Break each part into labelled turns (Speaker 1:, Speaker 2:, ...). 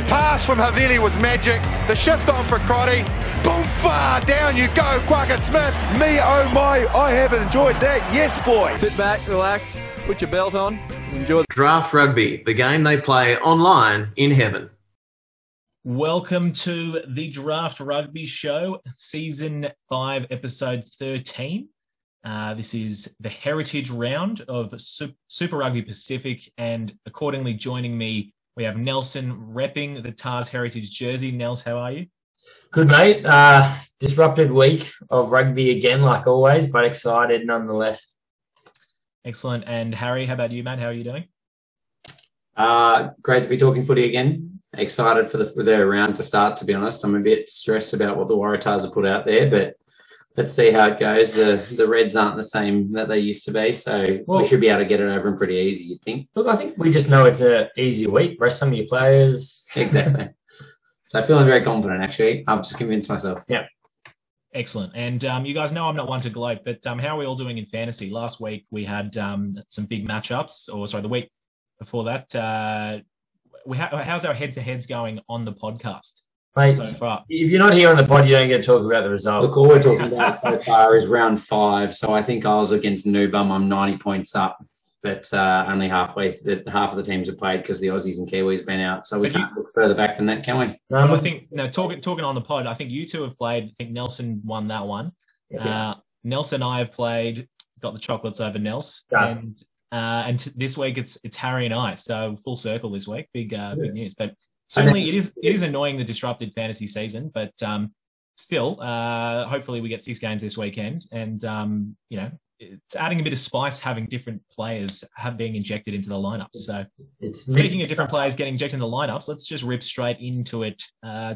Speaker 1: pass from Havili was magic. The shift on for Crotty. Boom, far down you go, Quackett Smith. Me, oh my, I have enjoyed that. Yes, boy.
Speaker 2: Sit back, relax, put your belt on, enjoy.
Speaker 3: Draft Rugby, the game they play online in heaven.
Speaker 4: Welcome to the Draft Rugby Show, Season 5, Episode 13. This is the Heritage Round of Super Rugby Pacific, and accordingly joining me, we have Nelson repping the Tars Heritage jersey. Nels, how are you?
Speaker 5: Good, mate. Disrupted week of rugby again, like always, but excited nonetheless.
Speaker 4: Excellent. And Harry, how about you, mate? How are you doing?
Speaker 6: Great to be talking footy again. Excited for the round to start, to be honest. I'm a bit stressed about what the Waratahs have put out there, but let's see how it goes. The Reds aren't the same that they used to be, so we should be able to get it over them pretty easy, you'd think.
Speaker 5: Look, I think we just know it's an easy week. Rest some of your players.
Speaker 6: Exactly. So feeling very confident, actually. I've just convinced myself.
Speaker 5: Yeah.
Speaker 4: Excellent. And you guys know I'm not one to gloat, but how are we all doing in fantasy? Last week we had some big matchups, the week before that. How's our heads-to-heads going on the podcast
Speaker 5: Mate,
Speaker 4: so far?
Speaker 5: If you're not here on the pod, you don't get to talk about the results.
Speaker 6: Look, all we're talking about so far is round 5. So I think I was against Nabung. I'm 90 points up, but only half of the teams have played because the Aussies and Kiwis have been out. So we can't look further back than that, can we?
Speaker 4: No, I think talking on the pod, I think you two have played. I think Nelson won that one.
Speaker 5: Yeah.
Speaker 4: Nelson and I have played, got the chocolates over Nels.
Speaker 5: Yes.
Speaker 4: And this week it's Harry and I, so full circle this week. Big news, but certainly it is annoying, the disrupted fantasy season. But still, hopefully we get 6 games this weekend, and it's adding a bit of spice having different players being injected into the lineups. So speaking of different players getting injected into the lineups, let's just rip straight into it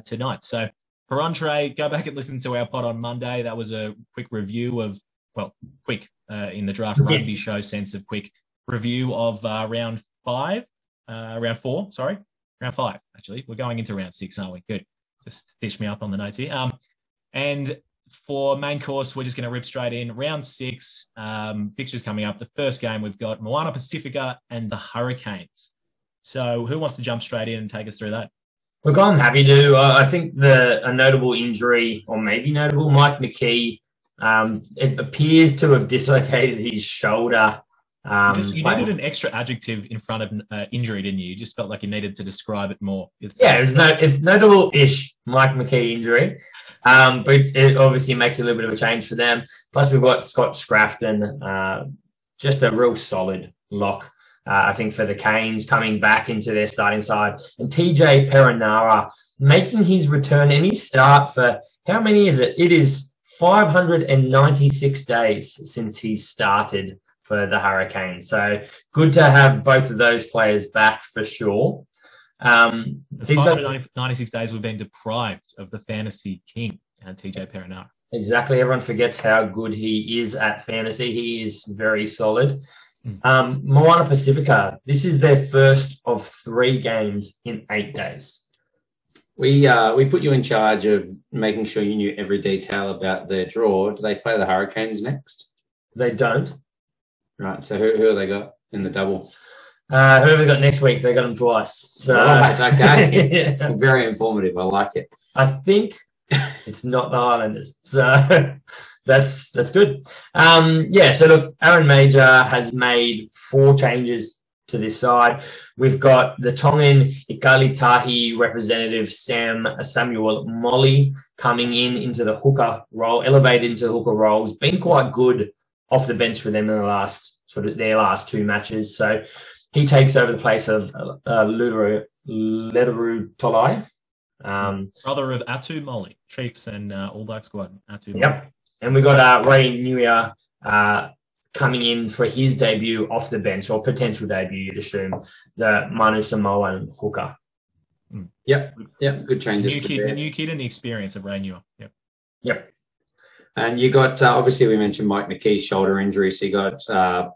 Speaker 4: tonight. So for entree, go back and listen to our pod on Monday. That was a quick review of, in the Draft Rugby Show sense of quick review of round 4, actually. We're going into round 6, aren't we? Good. Just stitch me up on the notes here. And for main course, we're just going to rip straight in. Round 6, fixtures coming up. The first game, we've got Moana Pacifica and the Hurricanes. So who wants to jump straight in and take us through that?
Speaker 5: Look, I'm happy to. I think a notable injury, or maybe notable, Mike McKee, it appears to have dislocated his shoulder.
Speaker 4: You needed an extra adjective in front of injury, didn't you? You just felt like you needed to describe it more.
Speaker 5: It's notable-ish Mike McKee injury, but it obviously makes a little bit of a change for them. Plus, we've got Scott Scrafton, just a real solid lock, I think, for the Canes coming back into their starting side. And TJ Perenara making his return, and his start for, how many is it? It is 596 days since he started for the Hurricanes. So good to have both of those players back for sure.
Speaker 4: It's 596 days we've been deprived of the fantasy king, TJ Perenara.
Speaker 5: Exactly. Everyone forgets how good he is at fantasy. He is very solid. Moana Pacifica, this is their first of 3 games in 8 days.
Speaker 6: We put you in charge of making sure you knew every detail about their draw. Do they play the Hurricanes next?
Speaker 5: They don't.
Speaker 6: Right, so who have they got in the double?
Speaker 5: Who have they got next week? They got them twice. So
Speaker 6: okay. Yeah. Very informative. I like it.
Speaker 5: I think it's not the Highlanders. So that's good. So look, Aaron Major has made 4 changes to this side. We've got the Tongan Ikalitahi representative Samuel Molly coming into the hooker role, elevated into the hooker role. He's been quite good off the bench for them in their last 2 matches. So he takes over the place of Lederu Tolai.
Speaker 4: Brother of Atu Molly, Chiefs and All Black squad. Atu Molly.
Speaker 5: Yep. And we got Ray Nuia coming in for his debut off the bench, or potential debut, you'd assume, the Manu Samoan hooker.
Speaker 6: Yep. Good changes.
Speaker 4: The new kid and the experience of Ray Nuia.
Speaker 5: Yep.
Speaker 6: And you got, obviously we mentioned Mike McKee's shoulder injury, so you got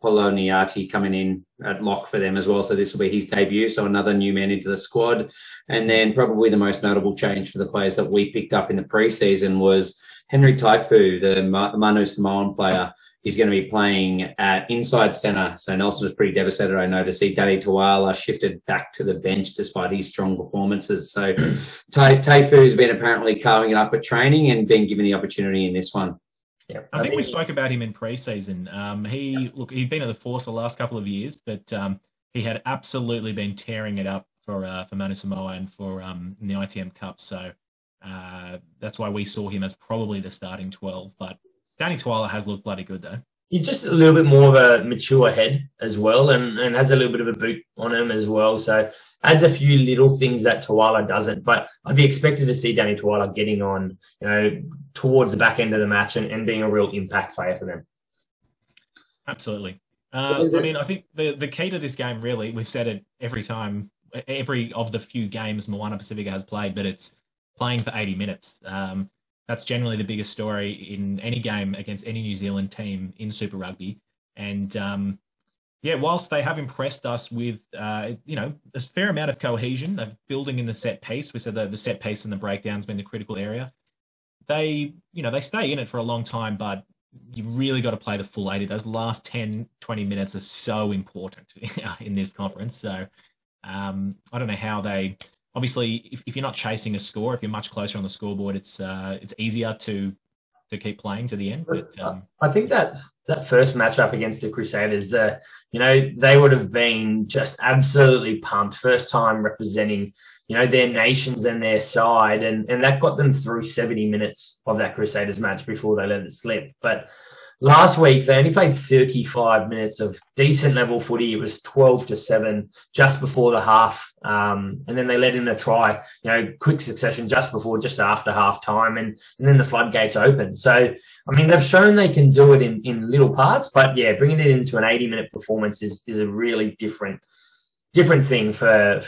Speaker 6: Poloniati coming in at lock for them as well, so this will be his debut, so another new man into the squad. And then probably the most notable change for the players that we picked up in the preseason was Henry Taifu, the Manu Samoan player, is going to be playing at inside centre. So Nelson was pretty devastated, I know, to see Danny Tuala shifted back to the bench despite his strong performances. So Taifu's been apparently carving it up at training and been given the opportunity in this one.
Speaker 4: Yeah, I think we spoke about him in pre-season. He'd been at the Force the last couple of years, but he had absolutely been tearing it up for Manu Samoa and for in the ITM Cup. So that's why we saw him as probably the starting 12. But Danny Tuala has looked bloody good, though.
Speaker 5: He's just a little bit more of a mature head as well, and has a little bit of a boot on him as well. So adds a few little things that Tuala doesn't. But I'd be expected to see Danny Tuala getting on, towards the back end of the match and being a real impact player for them.
Speaker 4: Absolutely. I think the key to this game, really, we've said it every time, every of the few games Moana Pacifica has played, but it's playing for 80 minutes. That's generally the biggest story in any game against any New Zealand team in Super Rugby. And, whilst they have impressed us with, a fair amount of cohesion, of building in the set piece, we said that the set piece and the breakdown's been the critical area. They stay in it for a long time, but you really got to play the full 80. Those last 10, 20 minutes are so important in this conference. So I don't know how they... Obviously, if you're not chasing a score, if you're much closer on the scoreboard, it's easier to keep playing to the end. But
Speaker 5: I think that first matchup against the Crusaders, they would have been just absolutely pumped. First time representing, their nations and their side, and that got them through 70 minutes of that Crusaders match before they let it slip. But last week, they only played 35 minutes of decent level footy. It was 12-7 just before the half. And then they let in a try, quick succession just after half time. And then the floodgates opened. So, they've shown they can do it in little parts. But, bringing it into an 80-minute performance is a really different thing for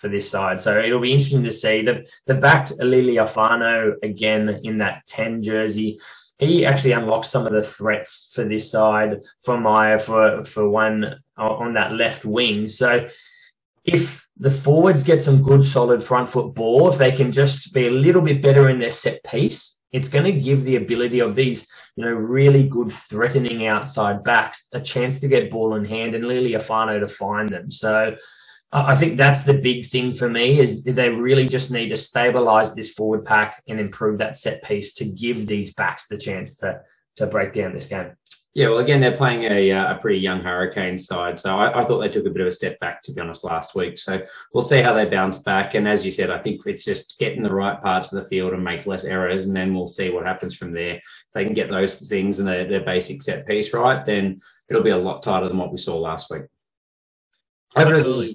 Speaker 5: this side. So it'll be interesting to see. They've backed Alaalatoa again in that 10 jersey. He actually unlocked some of the threats for this side for Maya for one on that left wing. So if the forwards get some good solid front foot ball, if they can just be a little bit better in their set piece, it's going to give the ability of these, really good threatening outside backs a chance to get ball in hand and Alaalatoa to find them. So I think that's the big thing for me is they really just need to stabilise this forward pack and improve that set piece to give these backs the chance to break down this game.
Speaker 6: Yeah, well, again, they're playing a pretty young Hurricane side. So I thought they took a bit of a step back, to be honest, last week. So we'll see how they bounce back. And as you said, I think it's just getting the right parts of the field and make less errors. And then we'll see what happens from there. If they can get those things and their basic set piece right, then it'll be a lot tighter than what we saw last week. Over to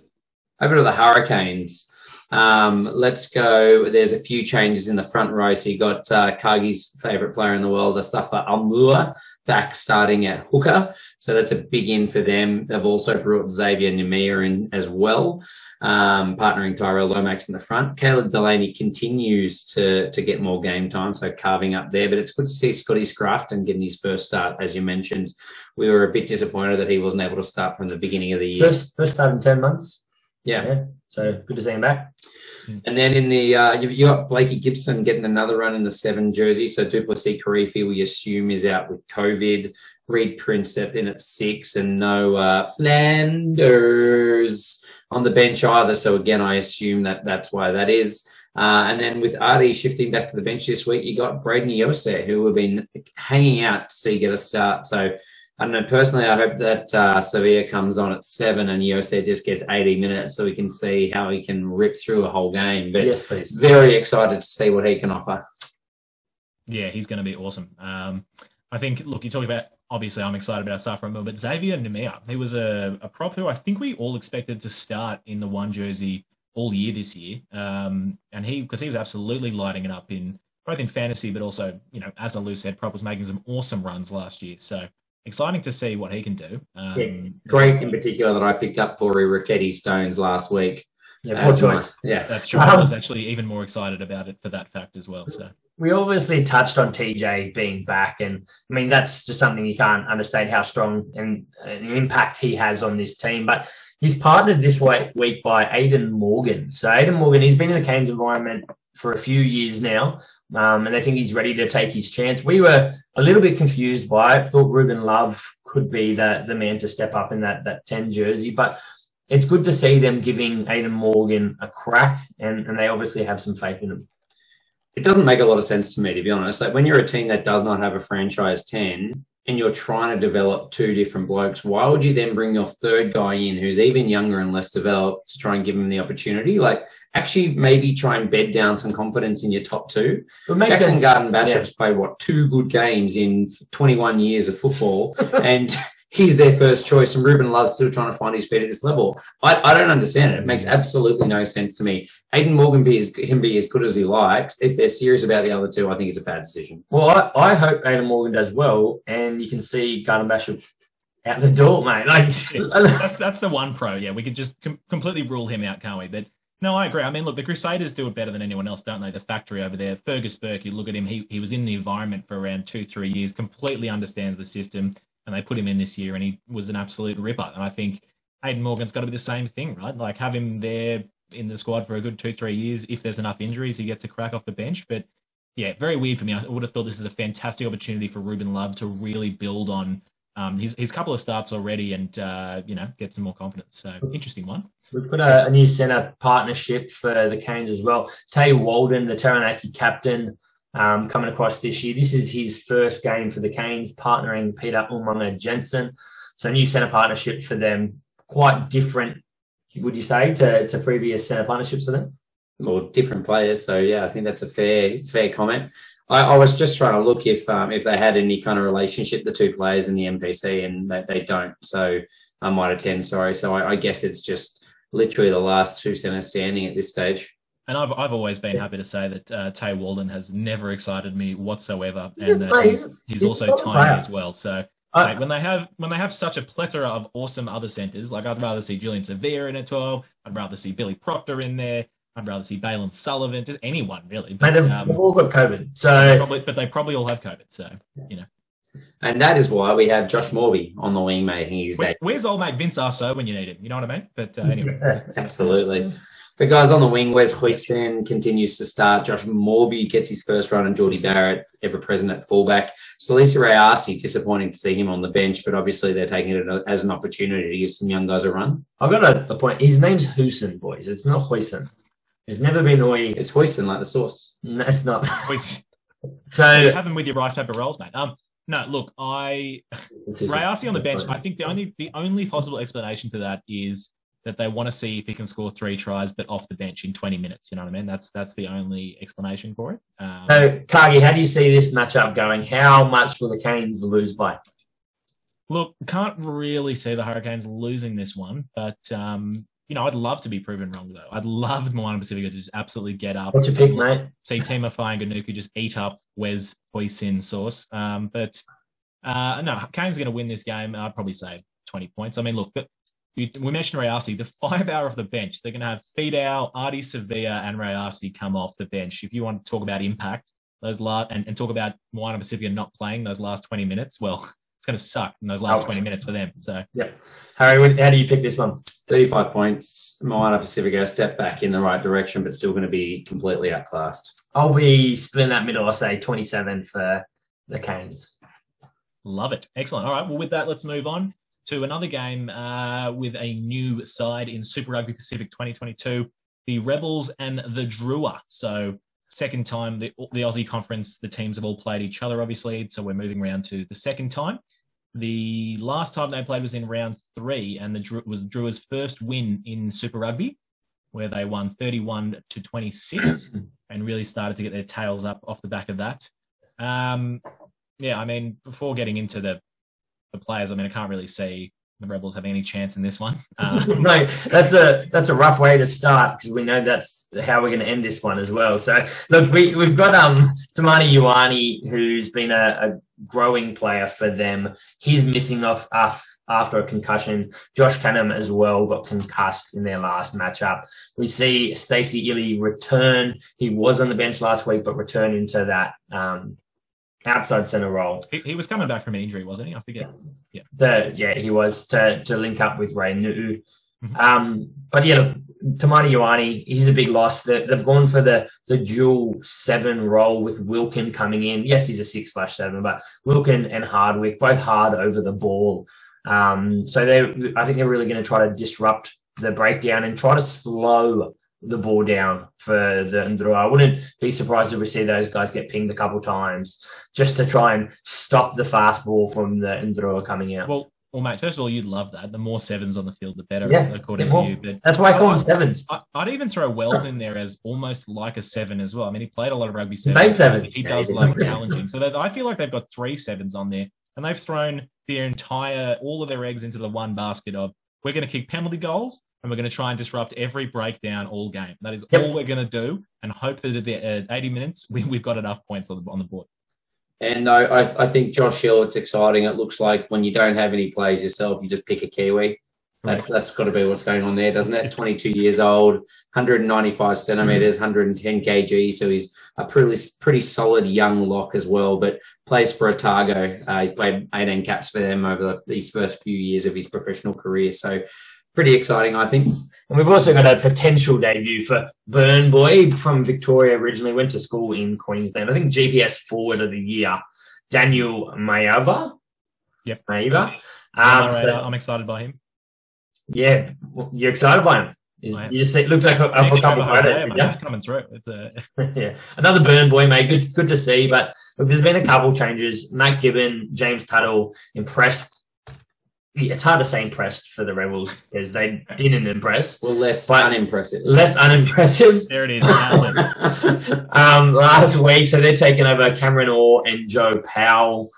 Speaker 6: the Hurricanes. Let's go. There's a few changes in the front row. So you got Cargie's favourite player in the world, Asafa Almua, back starting at hooker. So that's a big in for them. They've also brought Xavier Nemea in as well, partnering Tyrell Lomax in the front. Caleb Delaney continues to get more game time, so carving up there. But it's good to see Scotty Scrafton getting his first start, as you mentioned. We were a bit disappointed that he wasn't able to start from the beginning of the year.
Speaker 5: First start in 10 months.
Speaker 6: Yeah.
Speaker 5: So good to see him back.
Speaker 6: And then in the you got Blakey Gibson getting another run in the 7 jersey. So Duplessis Karifi, we assume, is out with COVID. Reed Princep in at 6, and no Flanders on the bench either. So again, I assume that's why that is. And then with Artie shifting back to the bench this week, you got Braden Yose, who have been hanging out to see get a start. So I don't know, personally, I hope that Sevilla comes on at 7 and Yose just gets 80 minutes so we can see how he can rip through a whole game. But
Speaker 5: yes, please.
Speaker 6: Very excited to see what he can offer.
Speaker 4: Yeah, he's going to be awesome. I think, look, you're talking about, obviously I'm excited about Safra, but Xavier Nemea, he was a prop who I think we all expected to start in the 1 jersey all year this year. And because he was absolutely lighting it up both in fantasy, but also, as a loose head prop, was making some awesome runs last year. So exciting to see what he can do.
Speaker 6: Great in particular that I picked up for Riquetti Stones last week.
Speaker 5: Yeah, poor choice.
Speaker 6: Yeah,
Speaker 4: that's true. I was actually even more excited about it for that fact as well. So
Speaker 5: we obviously touched on TJ being back, and that's just something you can't understate how strong and an impact he has on this team. But he's partnered this week by Aidan Morgan. So Aidan Morgan, he's been in the Canes environment for a few years now, and they think he's ready to take his chance. We were a little bit confused by it. Thought Ruben Love could be the man to step up in that 10 jersey, but it's good to see them giving Aidan Morgan a crack, and they obviously have some faith in him.
Speaker 6: It doesn't make a lot of sense to me, to be honest. Like, when you're a team that does not have a franchise 10 and you're trying to develop two different blokes, why would you then bring your third guy in who's even younger and less developed to try and give him the opportunity? Like, actually maybe try and bed down some confidence in your top two. Jackson Garden-Bishop's played, 2 good games in 21 years of football, and he's their first choice, and Ruben Love's still trying to find his feet at this level. I don't understand it. It makes absolutely no sense to me. Aidan Morgan can be as good as he likes. If they're serious about the other two, I think it's a bad decision.
Speaker 5: Well, I hope Aidan Morgan does well, and you can see Garden-Bishop out the door, mate. Like,
Speaker 4: that's the one pro. Yeah, we could just completely rule him out, can't we? But no, I agree. I mean, look, the Crusaders do it better than anyone else, don't they? The factory over there. Fergus Burke, you look at him, he was in the environment for around 2-3 years, completely understands the system. And they put him in this year, and he was an absolute ripper. And I think Aidan Morgan's got to be the same thing, right? Like, have him there in the squad for a good 2-3 years. If there's enough injuries, he gets a crack off the bench. But yeah, very weird for me. I would have thought this is a fantastic opportunity for Ruben Love to really build on his couple of starts already and, get some more confidence. So, interesting one.
Speaker 5: We've got a new centre partnership for the Canes as well. Tay Walden, the Taranaki captain, coming across this year. This is his first game for the Canes, partnering Peter Umaga Jensen. So a new centre partnership for them, quite different, would you say, to previous centre partnerships for them?
Speaker 6: Well, different players. So, yeah, I think that's a fair comment. I was just trying to look if they had any kind of relationship, the two players in the MPC, and they don't. So I might attend, sorry. So I guess it's just literally the last two centres standing at this stage. And
Speaker 4: I've always been happy to say that Tay Walden has never excited me whatsoever, and he's also tiny as well. So when they have such a plethora of awesome other centres, like I'd rather see Julian Severe in at 12, I'd rather see Billy Proctor in there, I'd rather see Balin Sullivan, just anyone really. But
Speaker 5: they've all got COVID, so
Speaker 4: they probably all have COVID. So
Speaker 6: And that is why we have Josh Morby on the wing making his day.
Speaker 4: Where's old mate Vince Arceau when you need him? You know what I mean? But anyway.
Speaker 6: Absolutely. But guys, on the wing, Wes Hussein continues to start. Josh Morby gets his first run, and Geordie Barrett, ever present at fullback. Salisa Rayasi, disappointing to see him on the bench, but obviously they're taking it as an opportunity to give some young guys a run.
Speaker 5: I've got a point. His name's Hussein, boys. It's not Hussein. It's never been Oi.
Speaker 6: It's Hussein, like the sauce.
Speaker 5: No, it's not.
Speaker 4: So have him with your rice paper rolls, mate. No, look, Rayasi on the bench. I think the only possible explanation for that is that they want to see if he can score 3 tries, but off the bench in 20 minutes. You know what I mean? That's the only explanation for it.
Speaker 5: So, Cargie, how do you see this matchup going? How much will the Canes lose by?
Speaker 4: Look, can't really see the Hurricanes losing this one, but I'd love to be proven wrong though. I'd love Moana Pacifica to just absolutely get up.
Speaker 5: What's your pick, mate?
Speaker 4: See Tima Fainganuku just eat up Wes Hoisin sauce. No, Canes are going to win this game. I'd probably say 20 points. I mean, look, we mentioned Rayasi, the 5 hour off the bench. They're going to have Fidau, Artie Sevilla, and Rayasi come off the bench. If you want to talk about impact, and talk about Moana Pacifica not playing those last 20 minutes, well, it's going to suck in those last 20 minutes for them. So,
Speaker 5: yeah, Harry, how do you pick this one?
Speaker 6: 35 points. Moana Pacifica a step back in the right direction, but still going to be completely outclassed.
Speaker 5: I'll be splitting that middle. I say 27 for the Canes.
Speaker 4: Love it. Excellent. All right. Well, with that, let's move on to another game with a new side in Super Rugby Pacific 2022, the Rebels and the Drua. So second time, the Aussie Conference, the teams have all played each other, obviously. So we're moving around to the second time. The last time they played was in round 3, and was Drua's first win in Super Rugby, where they won 31-26 and really started to get their tails up off the back of that. Before getting into the players, I can't really see the Rebels having any chance in this one.
Speaker 5: No, that's a rough way to start, because we know that's how we're going to end this one as well. So look, we've got Tamani Iwani, who's been a growing player for them. He's missing off after a concussion. Josh Canham as well got concussed in their last matchup. We see Stacey Illy return. He was on the bench last week, but returned into that outside centre role.
Speaker 4: He was coming back from an injury, wasn't he? I forget. Yeah.
Speaker 5: He was to link up with Ray Nu'u. But yeah, Tamani Iwani, he's a big loss. They've gone for the dual 7 role with Wilkin coming in. Yes, he's a 6/7, but Wilkin and Hardwick, both hard over the ball. So I think they're really going to try to disrupt the breakdown and try to slow the ball down for the Ndrua. I wouldn't be surprised if we see those guys get pinged a couple times just to try and stop the fast ball from the Ndrua coming out.
Speaker 4: Well, mate, first of all, you'd love that. The more 7s on the field, the better,
Speaker 5: Yeah,
Speaker 4: according to you. But
Speaker 5: that's why I call them 7s.
Speaker 4: I'd even throw Wells in there as almost like a 7 as well. I mean, he played a lot of rugby 7.
Speaker 5: He played 7.
Speaker 4: He does like challenging. So I feel like they've got 3 7s on there, and they've thrown all of their eggs into the one basket of, we're going to kick penalty goals, and we're going to try and disrupt every breakdown all game. That is all we're going to do, and hope that at the 80 minutes, we've got enough points on the board.
Speaker 6: And I think Josh Hill, it's exciting. It looks like when you don't have any players yourself, you just pick a Kiwi. That's got to be what's going on there, doesn't it? 22 years old, 195 centimetres, 110 kg. So he's a pretty solid young lock as well, but plays for Otago. He's played 18 caps for them over these first few years of his professional career. So pretty exciting, I think.
Speaker 5: And we've also got a potential debut for Burn Boy from Victoria, originally went to school in Queensland. I think GPS forward of the year, Daniel Mayava.
Speaker 4: Yep.
Speaker 5: Mayava.
Speaker 4: I'm excited by him.
Speaker 5: Yeah, you're excited by him. You just see, it looks like a couple of photos.
Speaker 4: It's coming through.
Speaker 5: Yeah, another Burn Boy, mate. Good to see. But look, there's been a couple changes. Matt Gibbon, James Tuttle impressed. It's hard to say impressed for the Rebels because they didn't impress.
Speaker 6: Well, less unimpressive.
Speaker 5: Less unimpressive.
Speaker 4: There it is.
Speaker 5: Last week, so they're taking over Cameron Orr and Joe Powell.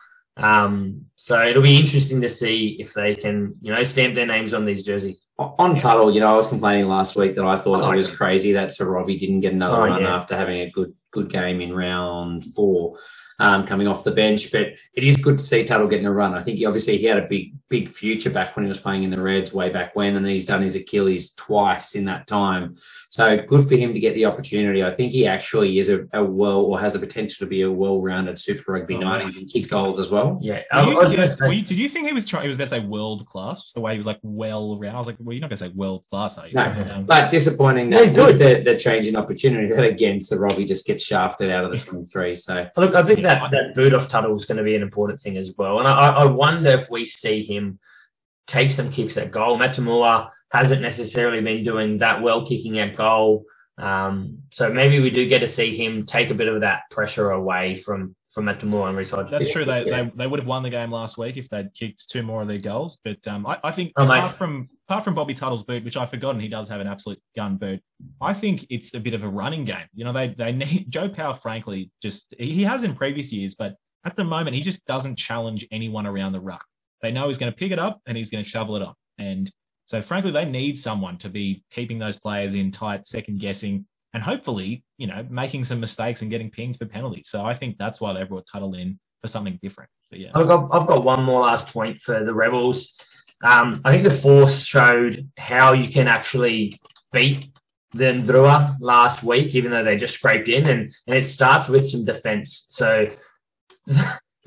Speaker 5: So it'll be interesting to see if they can, stamp their names on these jerseys.
Speaker 6: On Tuttle, I was complaining last week that I thought it was crazy that Sir Robbie didn't get another run after having a good game in round 4. Coming off the bench, but it is good to see Tuttle getting a run. I think he had a big future back when he was playing in the Reds way back when, and he's done his Achilles twice in that time. So good for him to get the opportunity. I think he actually is has the potential to be a well-rounded Super Rugby night and can kick goals as well.
Speaker 5: Yeah.
Speaker 4: Did you think he was about to say world class? Just the way he was like well-rounded. I was like, well, you're not going to say world class, are you?
Speaker 6: No, but disappointing that the change in opportunity that again, Sir Robbie just gets shafted out of the 23. So
Speaker 5: look, I think that boot off Tuttle is going to be an important thing as well. And I wonder if we see him take some kicks at goal. Matamua hasn't necessarily been doing that well kicking at goal. So maybe we do get to see him take a bit of that pressure away from Matamua and Reece Hodge.
Speaker 4: That's true. They would have won the game last week if they'd kicked 2 more of their goals. But I think apart from Bobby Tuttle's boot, which I've forgotten, he does have an absolute gun boot. I think it's a bit of a running game. They need Joe Powell, frankly, he has in previous years, but at the moment, he just doesn't challenge anyone around the ruck. They know he's going to pick it up and he's going to shovel it up. And so, frankly, they need someone to be keeping those players in tight, second-guessing, and hopefully, making some mistakes and getting pinged for penalties. So I think that's why they brought Tuttle in for something different. But yeah.
Speaker 5: I've got one more last point for the Rebels. I think the Force showed how you can actually beat the Ndrua last week, even though they just scraped in, and it starts with some defence. So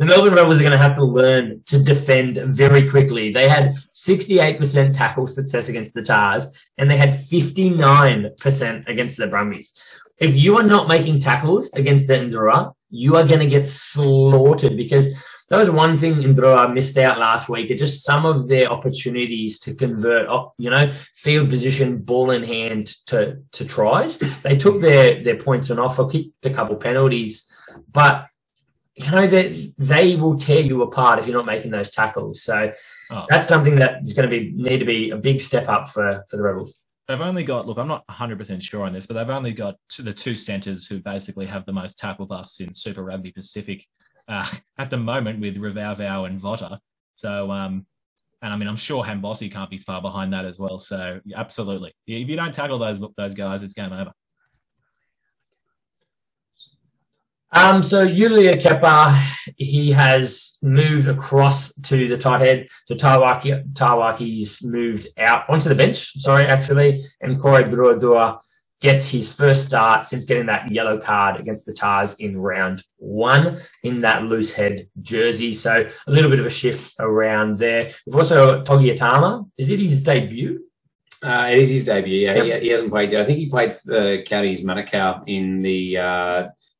Speaker 5: the Melbourne Rebels are going to have to learn to defend very quickly. They had 68% tackle success against the Tars, and they had 59% against the Brumbies. If you are not making tackles against the Ndrua, you are going to get slaughtered, because that was one thing Ndrua missed out last week. Just some of their opportunities to convert, field position, ball in hand to tries. They took their points on offer, kicked a couple penalties, but they will tear you apart if you're not making those tackles. So that's something that is going to need to be a big step up for the Rebels.
Speaker 4: They've only got, look, I'm not 100% sure on this, but they've only got the 2 centres who basically have the most tackle busts in Super Rugby Pacific at the moment, with Rivau and Votter. So, and I mean, I'm sure Hambossi can't be far behind that as well. So, absolutely. If you don't tackle those guys, it's game over.
Speaker 5: So Yulia Kepa, he has moved across to the tight head. So Tawaki's moved out onto the bench, and Corey Druadua gets his first start since getting that yellow card against the Tars in round 1 in that loose head jersey. So a little bit of a shift around there. We've also got Togi Atama. Is it his debut?
Speaker 6: It is his debut. Yeah,
Speaker 5: Yep.
Speaker 6: he hasn't played yet. I think he played for Counties Manukau in the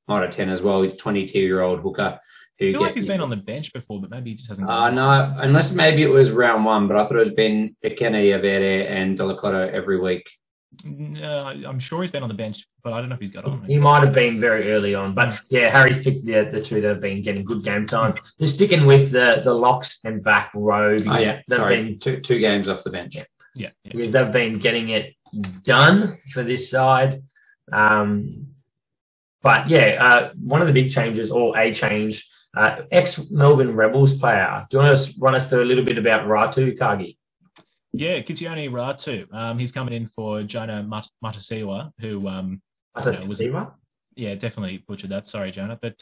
Speaker 6: Mitre 10 as well. He's a 22-year-old hooker.
Speaker 4: I feel like he's been on the bench before, but maybe he just hasn't.
Speaker 6: No, unless maybe it was round one, but I thought it was been Ekene, Avere, and Delacoto every week.
Speaker 4: I'm sure he's been on the bench, but I don't know if he's got on.
Speaker 5: He might have been very early on, but yeah, Harry's picked the two that have been getting good game time. Just sticking with the locks and back row.
Speaker 6: They've been two games off the bench.
Speaker 4: Yeah.
Speaker 5: Because they've been getting it done for this side. But yeah, one of the big changes, or a change, ex-Melbourne Rebels player. Do you want to run us through a little bit about Ratu, Cargie?
Speaker 4: Yeah, Kitione Ratu. He's coming in for Jonah Matasiwa, who
Speaker 5: Matasiwa?
Speaker 4: Yeah, definitely butchered that. Sorry, Jonah. But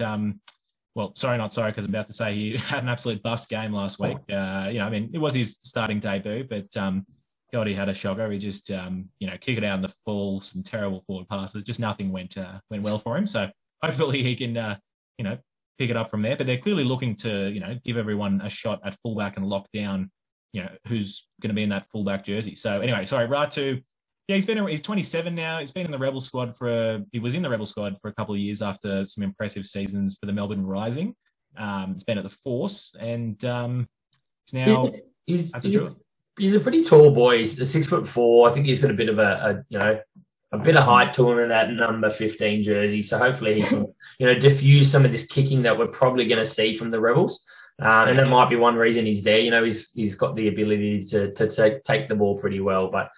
Speaker 4: sorry, not sorry, because I'm about to say he had an absolute bust game last week. It was his starting debut, but God, he had a shocker. He just kick it out in the full, some terrible forward passes. Just nothing went well for him. So hopefully he can pick it up from there. But they're clearly looking to give everyone a shot at fullback and lock down who's going to be in that fullback jersey. So anyway, sorry, Ratu. Yeah, he's 27 now. He's been in the Rebel squad he was in the Rebel squad for a couple of years after some impressive seasons for the Melbourne Rising. He's been at the Force, and he's now at the Drua.
Speaker 5: He's a pretty tall boy. He's 6'4". I think he's got a bit of a bit of height to him in that number 15 jersey. So hopefully he can, diffuse some of this kicking that we're probably going to see from the Rebels. And that might be one reason he's there. He's got the ability to take the ball pretty well. But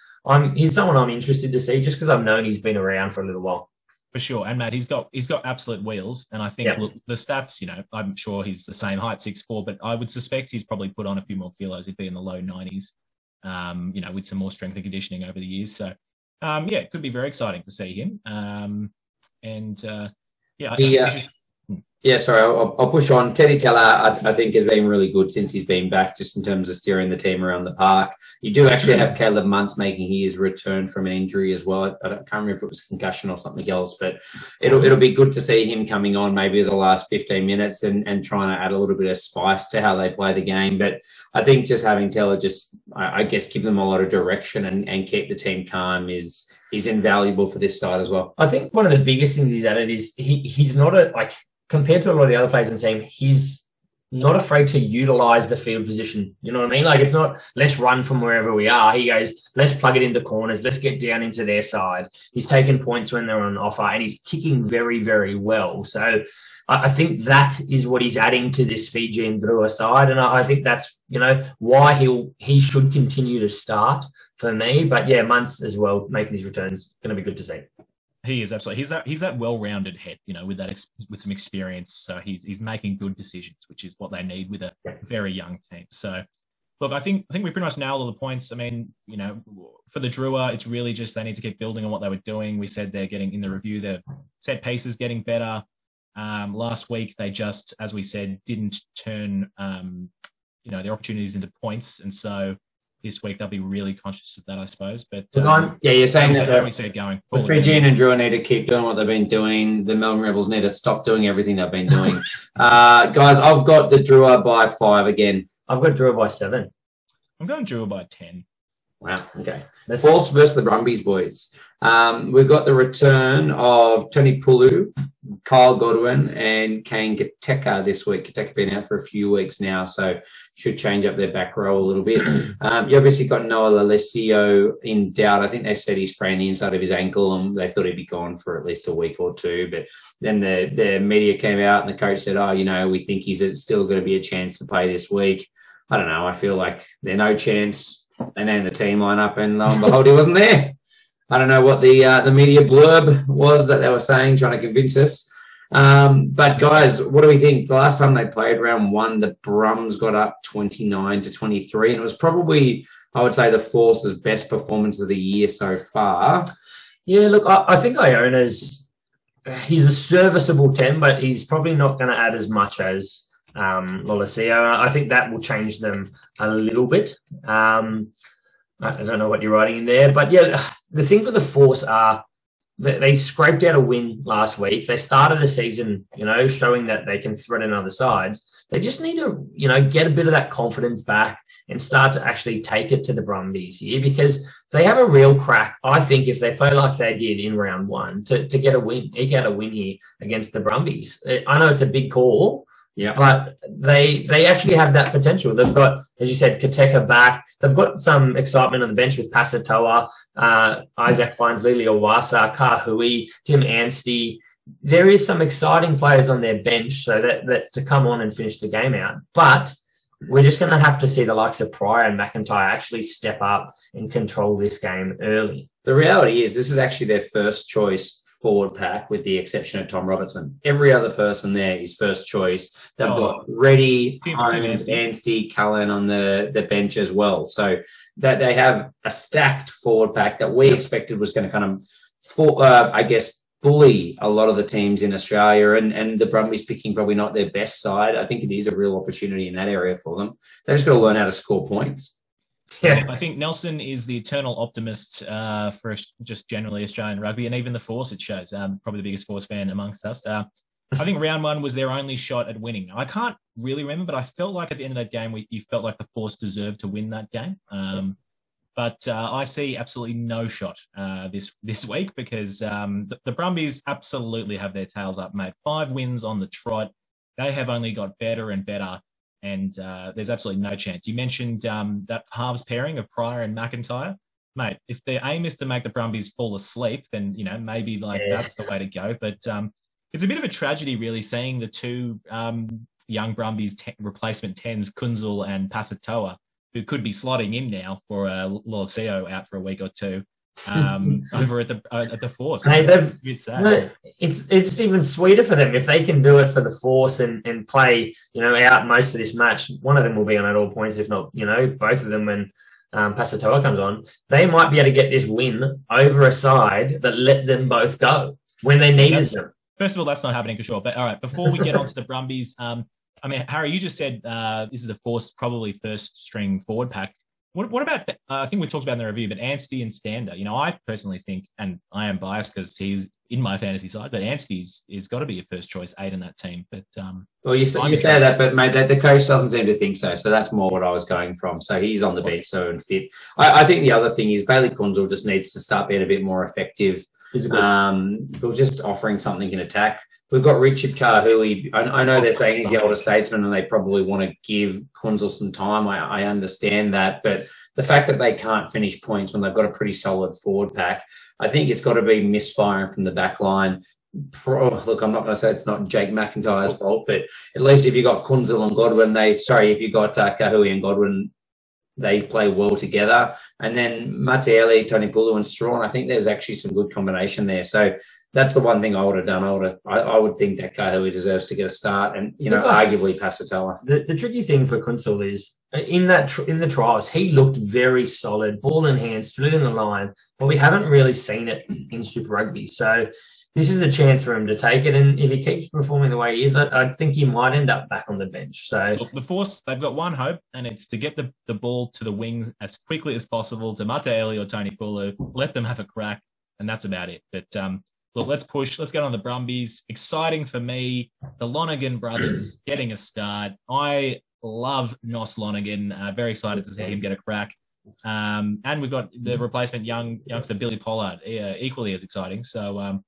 Speaker 5: he's someone I'm interested to see just because I've known he's been around for a little while.
Speaker 4: For sure. And Matt, he's got absolute wheels. And I think look, the stats, I'm sure he's the same height, 6'4", but I would suspect he's probably put on a few more kilos. He'd be in the low 90s, with some more strength and conditioning over the years. So, it could be very exciting to see him.
Speaker 6: I'll push on. Teddy Teller, I think, has been really good since he's been back, just in terms of steering the team around the park. You do actually have Caleb Muntz making his return from an injury as well. I can't remember if it was concussion or something else, but it'll be good to see him coming on maybe the last 15 minutes and trying to add a little bit of spice to how they play the game. But I think just having Teller I guess, give them a lot of direction and keep the team calm is invaluable for this side as well.
Speaker 5: I think one of the biggest things he's added is he's not compared to a lot of the other players in the team, he's not afraid to utilize the field position. You know what I mean? It's not, let's run from wherever we are. He goes, let's plug it into corners. Let's get down into their side. He's taking points when they're on offer, and he's kicking very, very well. So I think that is what he's adding to this Fiji and Drua side. And I think that's, why he should continue to start for me. But yeah, Muntz as well, making his returns, going to be good to see.
Speaker 4: He is absolutely. He's that well-rounded head, with some experience. So he's making good decisions, which is what they need with a very young team. So, look, I think we pretty much nailed all the points. I mean, for the Drua, it's really just they need to keep building on what they were doing. We said they're getting in the review, their set pieces getting better. Last week they just, as we said, didn't turn their opportunities into points, and so this week they'll be really conscious of that, I suppose. But
Speaker 6: you're saying that
Speaker 4: we see it going.
Speaker 6: The Fijian and Drua need to keep doing what they've been doing. The Melbourne Rebels need to stop doing everything they've been doing. Guys, I've got the Drua by 5 again.
Speaker 5: I've got Drua by 7.
Speaker 4: I'm going Drua by 10.
Speaker 6: Wow. Okay. Force versus the Brumbies, boys. We've got the return of Tony Pulu, Kyle Godwin, and Kane Gateka this week. Gateka been out for a few weeks now, so should change up their back row a little bit. You obviously got Noah Lalesio in doubt. I think they said he sprained the inside of his ankle, and they thought he'd be gone for at least a week or two. But then the media came out, and the coach said, we think he's still going to be a chance to play this week. I don't know. I feel like they're no chance. They named the team line up, and lo and behold, he wasn't there. I don't know what the media blurb was that they were saying, trying to convince us. But guys, what do we think? The last time they played round 1, the Brums got up 29-23, and it was probably, I would say, the Force's best performance of the year so far.
Speaker 5: Yeah, look, I think Iona's he's a serviceable 10, but he's probably not going to add as much as Lolesio. I think that will change them a little bit. I don't know what you're writing in there, but yeah, the thing for the Force are that they scraped out a win last week. They started the season, showing that they can threaten other sides, They just need to, get a bit of that confidence back and start to actually take it to the Brumbies here, because they have a real crack, I think, if they play like they did in round one, to get a win, eke out a win here against the Brumbies. I know it's a big call, but they actually have that potential. They've got, as you said, Kateka back. They've got some excitement on the bench with Pasatoa, Isaac Fines, Lili Owasa, Kahui, Tim Anstey. There is some exciting players on their bench, so that to come on and finish the game out. But we're just going to have to see the likes of Pryor and McIntyre actually step up and control this game early.
Speaker 6: The reality is this is actually their first choice forward pack, with the exception of Tom Robertson. Every other person there is first choice. They've got Reddy, Holmes, Anstey, Cullen on the bench as well. So that they have a stacked forward pack that we expected was going to kind of, bully a lot of the teams in Australia, and the Brumbies picking probably not their best side. I think it is a real opportunity in that area for them. They've just got to learn how to score points.
Speaker 4: Yeah, I think Nelson is the eternal optimist for just generally Australian rugby, and even the Force, it shows. Probably the biggest Force fan amongst us. I think round one was their only shot at winning. I can't really remember, but I felt like at the end of that game, you felt like the Force deserved to win that game. But I see absolutely no shot this week, because the Brumbies absolutely have their tails up, mate. 5 wins on the trot. They have only got better and better, and there's absolutely no chance. You mentioned that halves pairing of Pryor and McIntyre. Mate, if the aim is to make the Brumbies fall asleep, then, maybe that's the way to go. But it's a bit of a tragedy, really, seeing the two young Brumbies replacement 10s, Kunzel and Pasatoa, who could be slotting in now for Lolosio out for a week or two over at the Force.
Speaker 5: Hey, it's even sweeter for them if they can do it for the Force and play, out most of this match. One of them will be on at all points, if not, both of them when Pasatoa comes on. They might be able to get this win over a side that let them both go when they needed them.
Speaker 4: First of all, that's not happening for sure. But all right, before we get on to the Brumbies, Harry, you just said this is the Force probably first string forward pack. What about, I think we talked about in the review, but Anstey and Stander? I personally think, and I am biased because he's in my fantasy side, but Anstey's got to be a first choice 8 in that team. But
Speaker 6: well, you say that, but mate, the coach doesn't seem to think so. So that's more what I was going from. So he's on the bench, so and fit. I think the other thing is Bailey Kunzel just needs to start being a bit more effective. But just offering something in attack. We've got Richard Kahui. I know they're saying he's the older statesman and they probably want to give Kunzel some time. I understand that. But the fact that they can't finish points when they've got a pretty solid forward pack, I think it's got to be misfiring from the back line. Look, I'm not going to say it's not Jake McIntyre's fault, but at least if you got Kunzel and Godwin, if you got Kahui and Godwin, they play well together. And then Matiele, Tony Pulu and Strawn, I think there's actually some good combination there. So that's the one thing I would have done. I would think that Kahui deserves to get a start, and arguably Pasatoa.
Speaker 5: The tricky thing for Kunzel is in the trials he looked very solid, ball in hand, split in the line, but we haven't really seen it in Super Rugby. So this is a chance for him to take it, and if he keeps performing the way he is, I think he might end up back on the bench. So
Speaker 4: look, the Force, they've got one hope, and it's to get the ball to the wings as quickly as possible to Mataele or Tony Pulu, let them have a crack, and that's about it. But look, let's push. Let's get on the Brumbies. Exciting for me. The Lonergan brothers getting a start. I love Nos Lonergan. Very excited to see him get a crack. And we've got the replacement youngster Billy Pollard, equally as exciting. So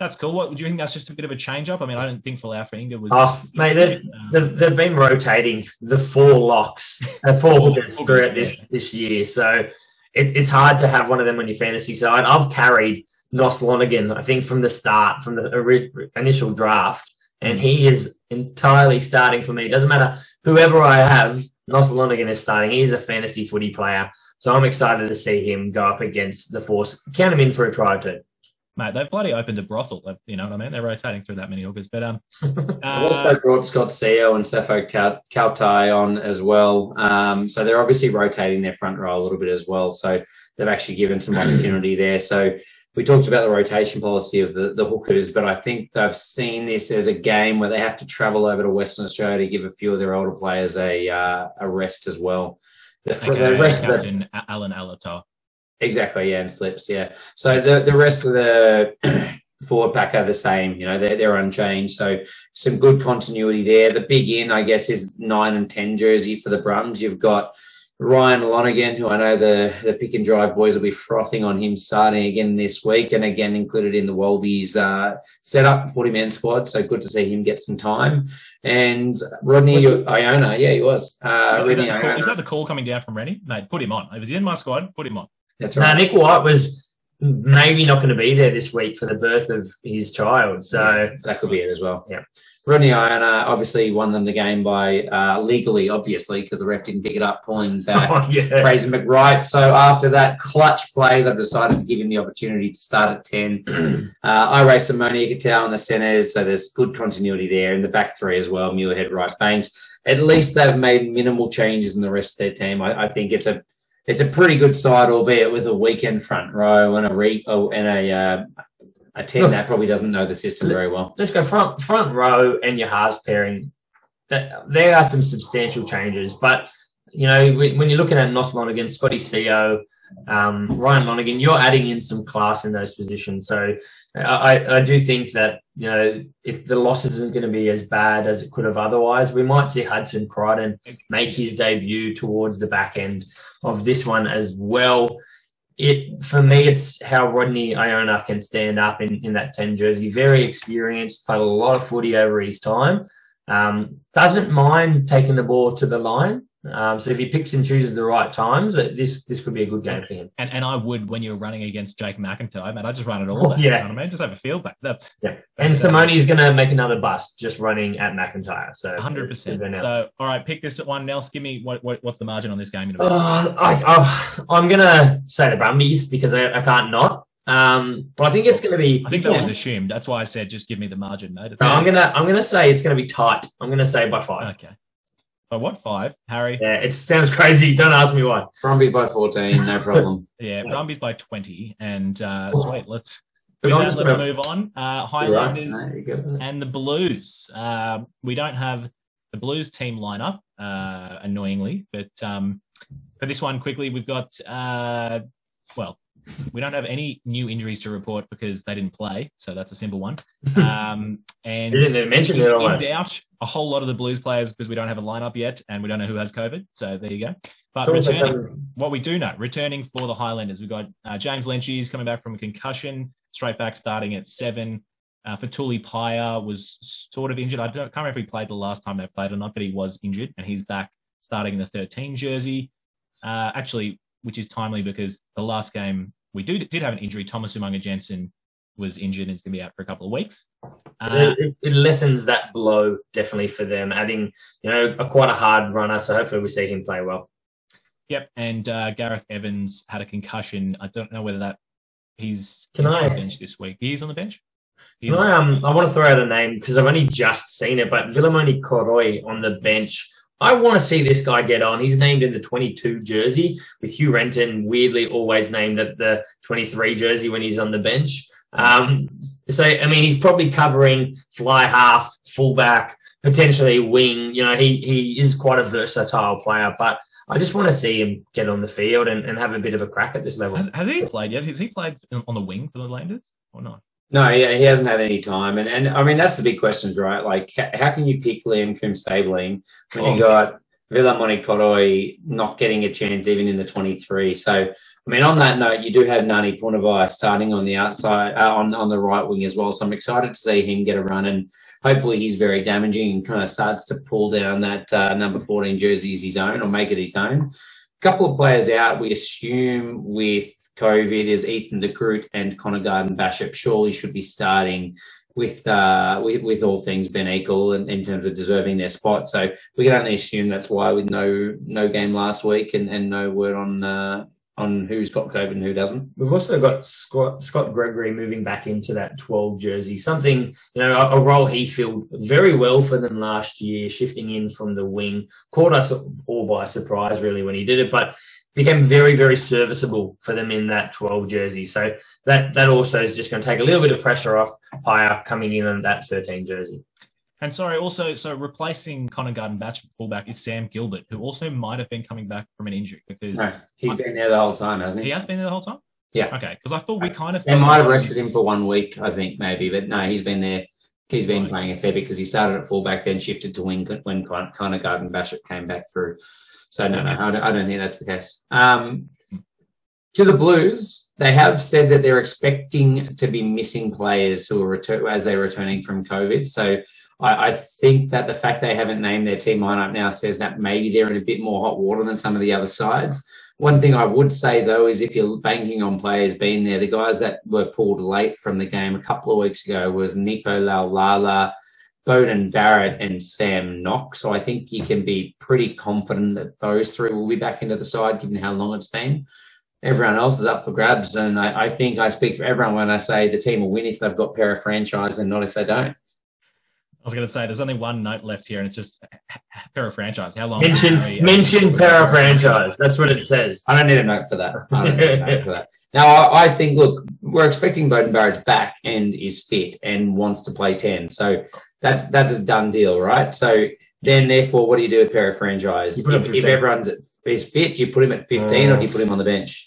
Speaker 4: that's cool. What do you think? That's just a bit of a change up. I mean, I don't think Falafinga was.
Speaker 5: Oh, mate, they've been rotating the 4 locks, 4 hookers throughout this year. So it's hard to have one of them on your fantasy side. I've carried Nos Lonergan, I think, from the start, from the initial draft, and he is entirely starting for me. It doesn't matter whoever I have, Nos Lonergan is starting. He's a fantasy footy player, so I'm excited to see him go up against the Force. Count him in for a try or two.
Speaker 4: Mate, they've bloody opened a brothel. You know what I mean? They're rotating through that many hookers. But
Speaker 6: I've also brought Scott Seo and Sefo Kautai on as well. So they're obviously rotating their front row a little bit as well. So they've actually given some opportunity there. So we talked about the rotation policy of the hookers, but I think they've seen this as a game where they have to travel over to Western Australia to give a few of their older players a rest as well. The rest of
Speaker 4: Allan Alaalatoa.
Speaker 6: Exactly, yeah, and slips, yeah. So the rest of the forward pack are the same. You know, they're unchanged. So some good continuity there. The big in, I guess, is 9 and 10 jersey for the Brums. You've got Ryan Lonergan, who I know the pick and drive boys will be frothing on him starting again this week, and again included in the Wallabies setup 40-man squad. So good to see him get some time. And Rodney Iona, yeah, he was.
Speaker 4: Is that the call coming down from Rennie? Mate, put him on. If he's in my squad, put him on.
Speaker 6: That's right.
Speaker 5: Nick White was maybe not going to be there this week for the birth of his child. So
Speaker 6: yeah, that could be it as well.
Speaker 5: Yeah.
Speaker 6: Rodney Iona obviously won them the game by legally, obviously, because the ref didn't pick it up, pulling back Fraser McWright. So after that clutch play, they've decided to give him the opportunity to start at 10. Ira Simonia Katau in the centres, so there's good continuity there. In the back three as well, Muirhead, Wright, Banks. At least they've made minimal changes in the rest of their team. I think it's a pretty good side, albeit with a weekend front row and a 10 that probably doesn't know the system very well.
Speaker 5: Let's go front row and your halves pairing. There are some substantial changes, but you know when you're looking at Nos Lonergan, Scotty CO, Ryan Lonergan, you're adding in some class in those positions. So I do think that you know if the loss isn't going to be as bad as it could have otherwise, we might see Hudson Crichton make his debut towards the back end of this one as well. For me, it's how Rodney Iona can stand up in that 10 jersey. Very experienced, played a lot of footy over his time. Doesn't mind taking the ball to the line. So if he picks and chooses the right times, this could be a good game for him.
Speaker 4: And I would, when you're running against Jake McIntyre, man, I just run it all back.
Speaker 5: Yeah.
Speaker 4: You know what I mean? Just have a field back.
Speaker 5: And Tamani's going to make another bust just running at McIntyre. So
Speaker 4: 100%. So, all right, pick this at one. Nels, give me what's the margin on this game?
Speaker 5: I'm going to say the Brumbies because I can't not. But I think it's going to be.
Speaker 4: I think that was assumed. That's why I said just give me the margin. No,
Speaker 5: I'm gonna say it's going to be tight. I'm going to say by 5.
Speaker 4: Okay. By what, 5, Harry?
Speaker 5: Yeah, it sounds crazy. Don't ask me why.
Speaker 6: Brumbies by 14, no problem.
Speaker 4: Yeah, Brumbies by 20, and sweet. Let's move on. Highlanders and the Blues. We don't have the Blues team lineup, annoyingly, but for this one, quickly, we've got we don't have any new injuries to report because they didn't play, so that's a simple one. And
Speaker 5: you didn't even mention it almost.
Speaker 4: In doubt, a whole lot of the Blues players because we don't have a lineup yet and we don't know who has COVID. So there you go. But what we do know, returning for the Highlanders, we've got James Lynch. He's coming back from a concussion, straight back starting at 7. Fatuli Paya was sort of injured. I can't remember if he played the last time they played or not, but he was injured and he's back starting in the 13 jersey. Actually, which is timely because the last game we did have an injury. Thomas Umunga Jensen was injured and is going to be out for a couple of weeks.
Speaker 5: So it lessens that blow definitely for them, adding quite a hard runner. So hopefully we see him play well.
Speaker 4: Yep, and Gareth Evans had a concussion. I don't know whether he's on the bench this week. He's on the bench.
Speaker 5: I want to throw out a name because I've only just seen it, but Vilamoni Koroi on the bench. I want to see this guy get on. He's named in the 22 jersey with Hugh Renton, weirdly always named at the 23 jersey when he's on the bench. He's probably covering fly half, fullback, potentially wing. He is quite a versatile player, but I just want to see him get on the field and have a bit of a crack at this level.
Speaker 4: Has he played yet? Has he played on the wing for the Landers or not?
Speaker 6: No, yeah, he hasn't had any time. And I mean, that's the big questions, right? Like, how can you pick Liam Coombs-Fabling when you got Vilamoni Koroi not getting a chance even in the 23? So, I mean, on that note, you do have Nani Punavai starting on the outside, on the right wing as well. So I'm excited to see him get a run, and hopefully he's very damaging and kind of starts to pull down that number 14 jersey as his own or make it his own. A couple of players out, we assume, with COVID is Ethan De Groot and Connor Garden-Bachop surely should be starting with all things being equal in terms of deserving their spot. So we can only assume that's why with no game last week and no word on who's got COVID and who doesn't.
Speaker 5: We've also got Scott Gregory moving back into that 12 jersey, something, a role he filled very well for them last year, shifting in from the wing. Caught us all by surprise, really, when he did it, but became very, very serviceable for them in that 12 jersey. So that also is just going to take a little bit of pressure off Paya coming in on that 13 jersey.
Speaker 4: And so replacing Connor Garden-Bachop fullback is Sam Gilbert, who also might have been coming back from an injury because
Speaker 6: he's been there the whole time, hasn't he?
Speaker 4: He has been there the whole time.
Speaker 6: Yeah.
Speaker 4: Okay, because I thought we kind of...
Speaker 6: They might have rested him for 1 week, I think, maybe. But no, he's been there. He's been playing a fair bit because he started at fullback, then shifted to wing when Connor Garden-Bashop came back through. So, no, I don't think that's the case. To the Blues, they have said that they're expecting to be missing players who are as they're returning from COVID. So I think that the fact they haven't named their team lineup now says that maybe they're in a bit more hot water than some of the other sides. One thing I would say, though, is if you're banking on players being there, the guys that were pulled late from the game a couple of weeks ago was Nipo Laulala, Bowden Barrett, and Sam Nock. So I think you can be pretty confident that those three will be back into the side, given how long it's been. Everyone else is up for grabs, and I think I speak for everyone when I say the team will win if they've got para franchise and not if they don't.
Speaker 4: I was going to say, there's only one note left here, and it's just para franchise. How long?
Speaker 5: Mention para franchise. That's what it says.
Speaker 6: I don't need a note for that. Now, I think, look, we're expecting Bowden Barrett back and is fit and wants to play 10. So that's a done deal, right? So then, therefore, what do you do with para franchise? If everyone is fit, do you put him at 15 or do you put him on the bench?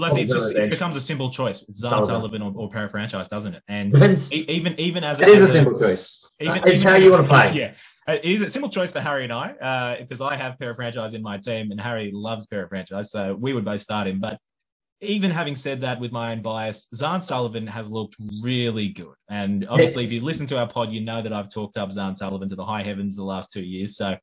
Speaker 4: It becomes a simple choice. It's Zahn Sullivan or para franchise, doesn't it? And even as
Speaker 6: it is a simple choice.
Speaker 5: It's how you want to play.
Speaker 4: Yeah, it is a simple choice for Harry and I because I have para franchise in my team, and Harry loves para franchise, so we would both start him. But even having said that, with my own bias, Zahn Sullivan has looked really good, and obviously, if you listen to our pod, you know that I've talked up Zahn Sullivan to the high heavens the last 2 years. So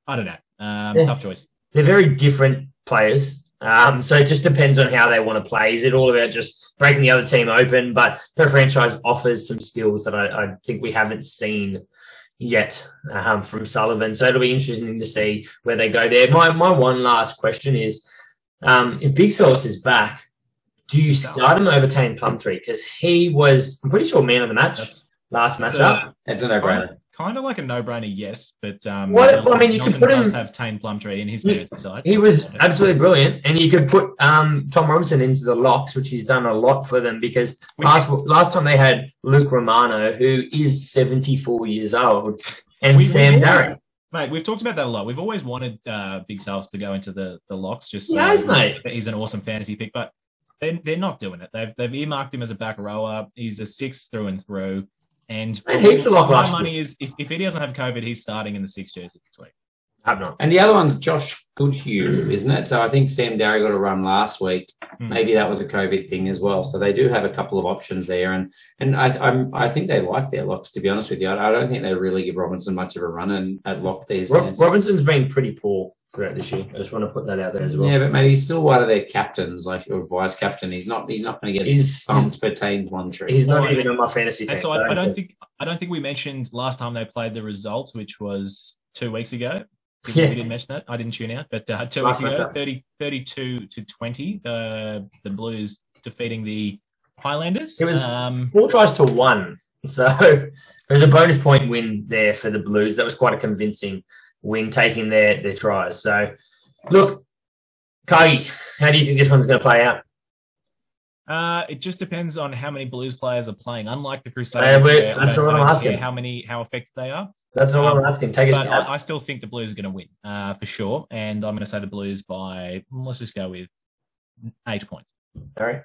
Speaker 4: I don't know, tough choice.
Speaker 5: They're very different players. So it just depends on how they want to play. Is it all about just breaking the other team open? But para franchise offers some skills that I think we haven't seen yet from Sullivan. So it'll be interesting to see where they go there. My one last question is, if Big Sauce is back, do you start him over Tayne Plumtree? Because he was, I'm pretty sure, man of the match last matchup.
Speaker 6: It's a no-brainer.
Speaker 4: Kind of like a no-brainer, yes, but
Speaker 5: you could put him.
Speaker 4: Does have Tayne Plumtree in his fantasy side.
Speaker 5: He was absolutely brilliant, and you could put Tom Robinson into the locks, which he's done a lot for them because last time they had Luke Romano, who is 74 years old, and Sam Darren.
Speaker 4: Mate, we've talked about that a lot. We've always wanted Big Sal's to go into the locks, just
Speaker 5: mate.
Speaker 4: He's an awesome fantasy pick, but they're not doing it. They've earmarked him as a back rower. He's a 6 through and through. And my money is if he doesn't have COVID, he's starting in the 6 jersey this week.
Speaker 6: And the other one's Josh Goodhue, isn't it? So I think Sam Darry got a run last week. Maybe that was a COVID thing as well. So they do have a couple of options there, and I think they like their locks. To be honest with you, I don't think they really give Robinson much of a run at lock these days.
Speaker 5: Robinson's been pretty poor throughout this year. I just want to put that out there as well.
Speaker 6: Yeah, but mate, he's still one of their captains, like your vice captain. He's not going to get bumped for Tayne's one tree.
Speaker 5: He's not even on my fantasy team.
Speaker 4: And so I don't think we mentioned last time they played the results, which was 2 weeks ago. We didn't mention that. I didn't tune out, but 2 weeks ago, 32-20, the Blues defeating the Highlanders.
Speaker 5: It was 4 tries to 1, so there's a bonus point win there for the Blues. That was quite a convincing win, taking their tries. So, look, Cargie, how do you think this one's going to play out?
Speaker 4: It just depends on how many Blues players are playing. Unlike the Crusaders,
Speaker 5: that's what I'm asking.
Speaker 4: How effective they are.
Speaker 5: That's all I'm asking. Take a stab.
Speaker 4: I still think the Blues are going to win for sure, and I'm going to say the Blues by, let's just go with 8 points.
Speaker 5: All right.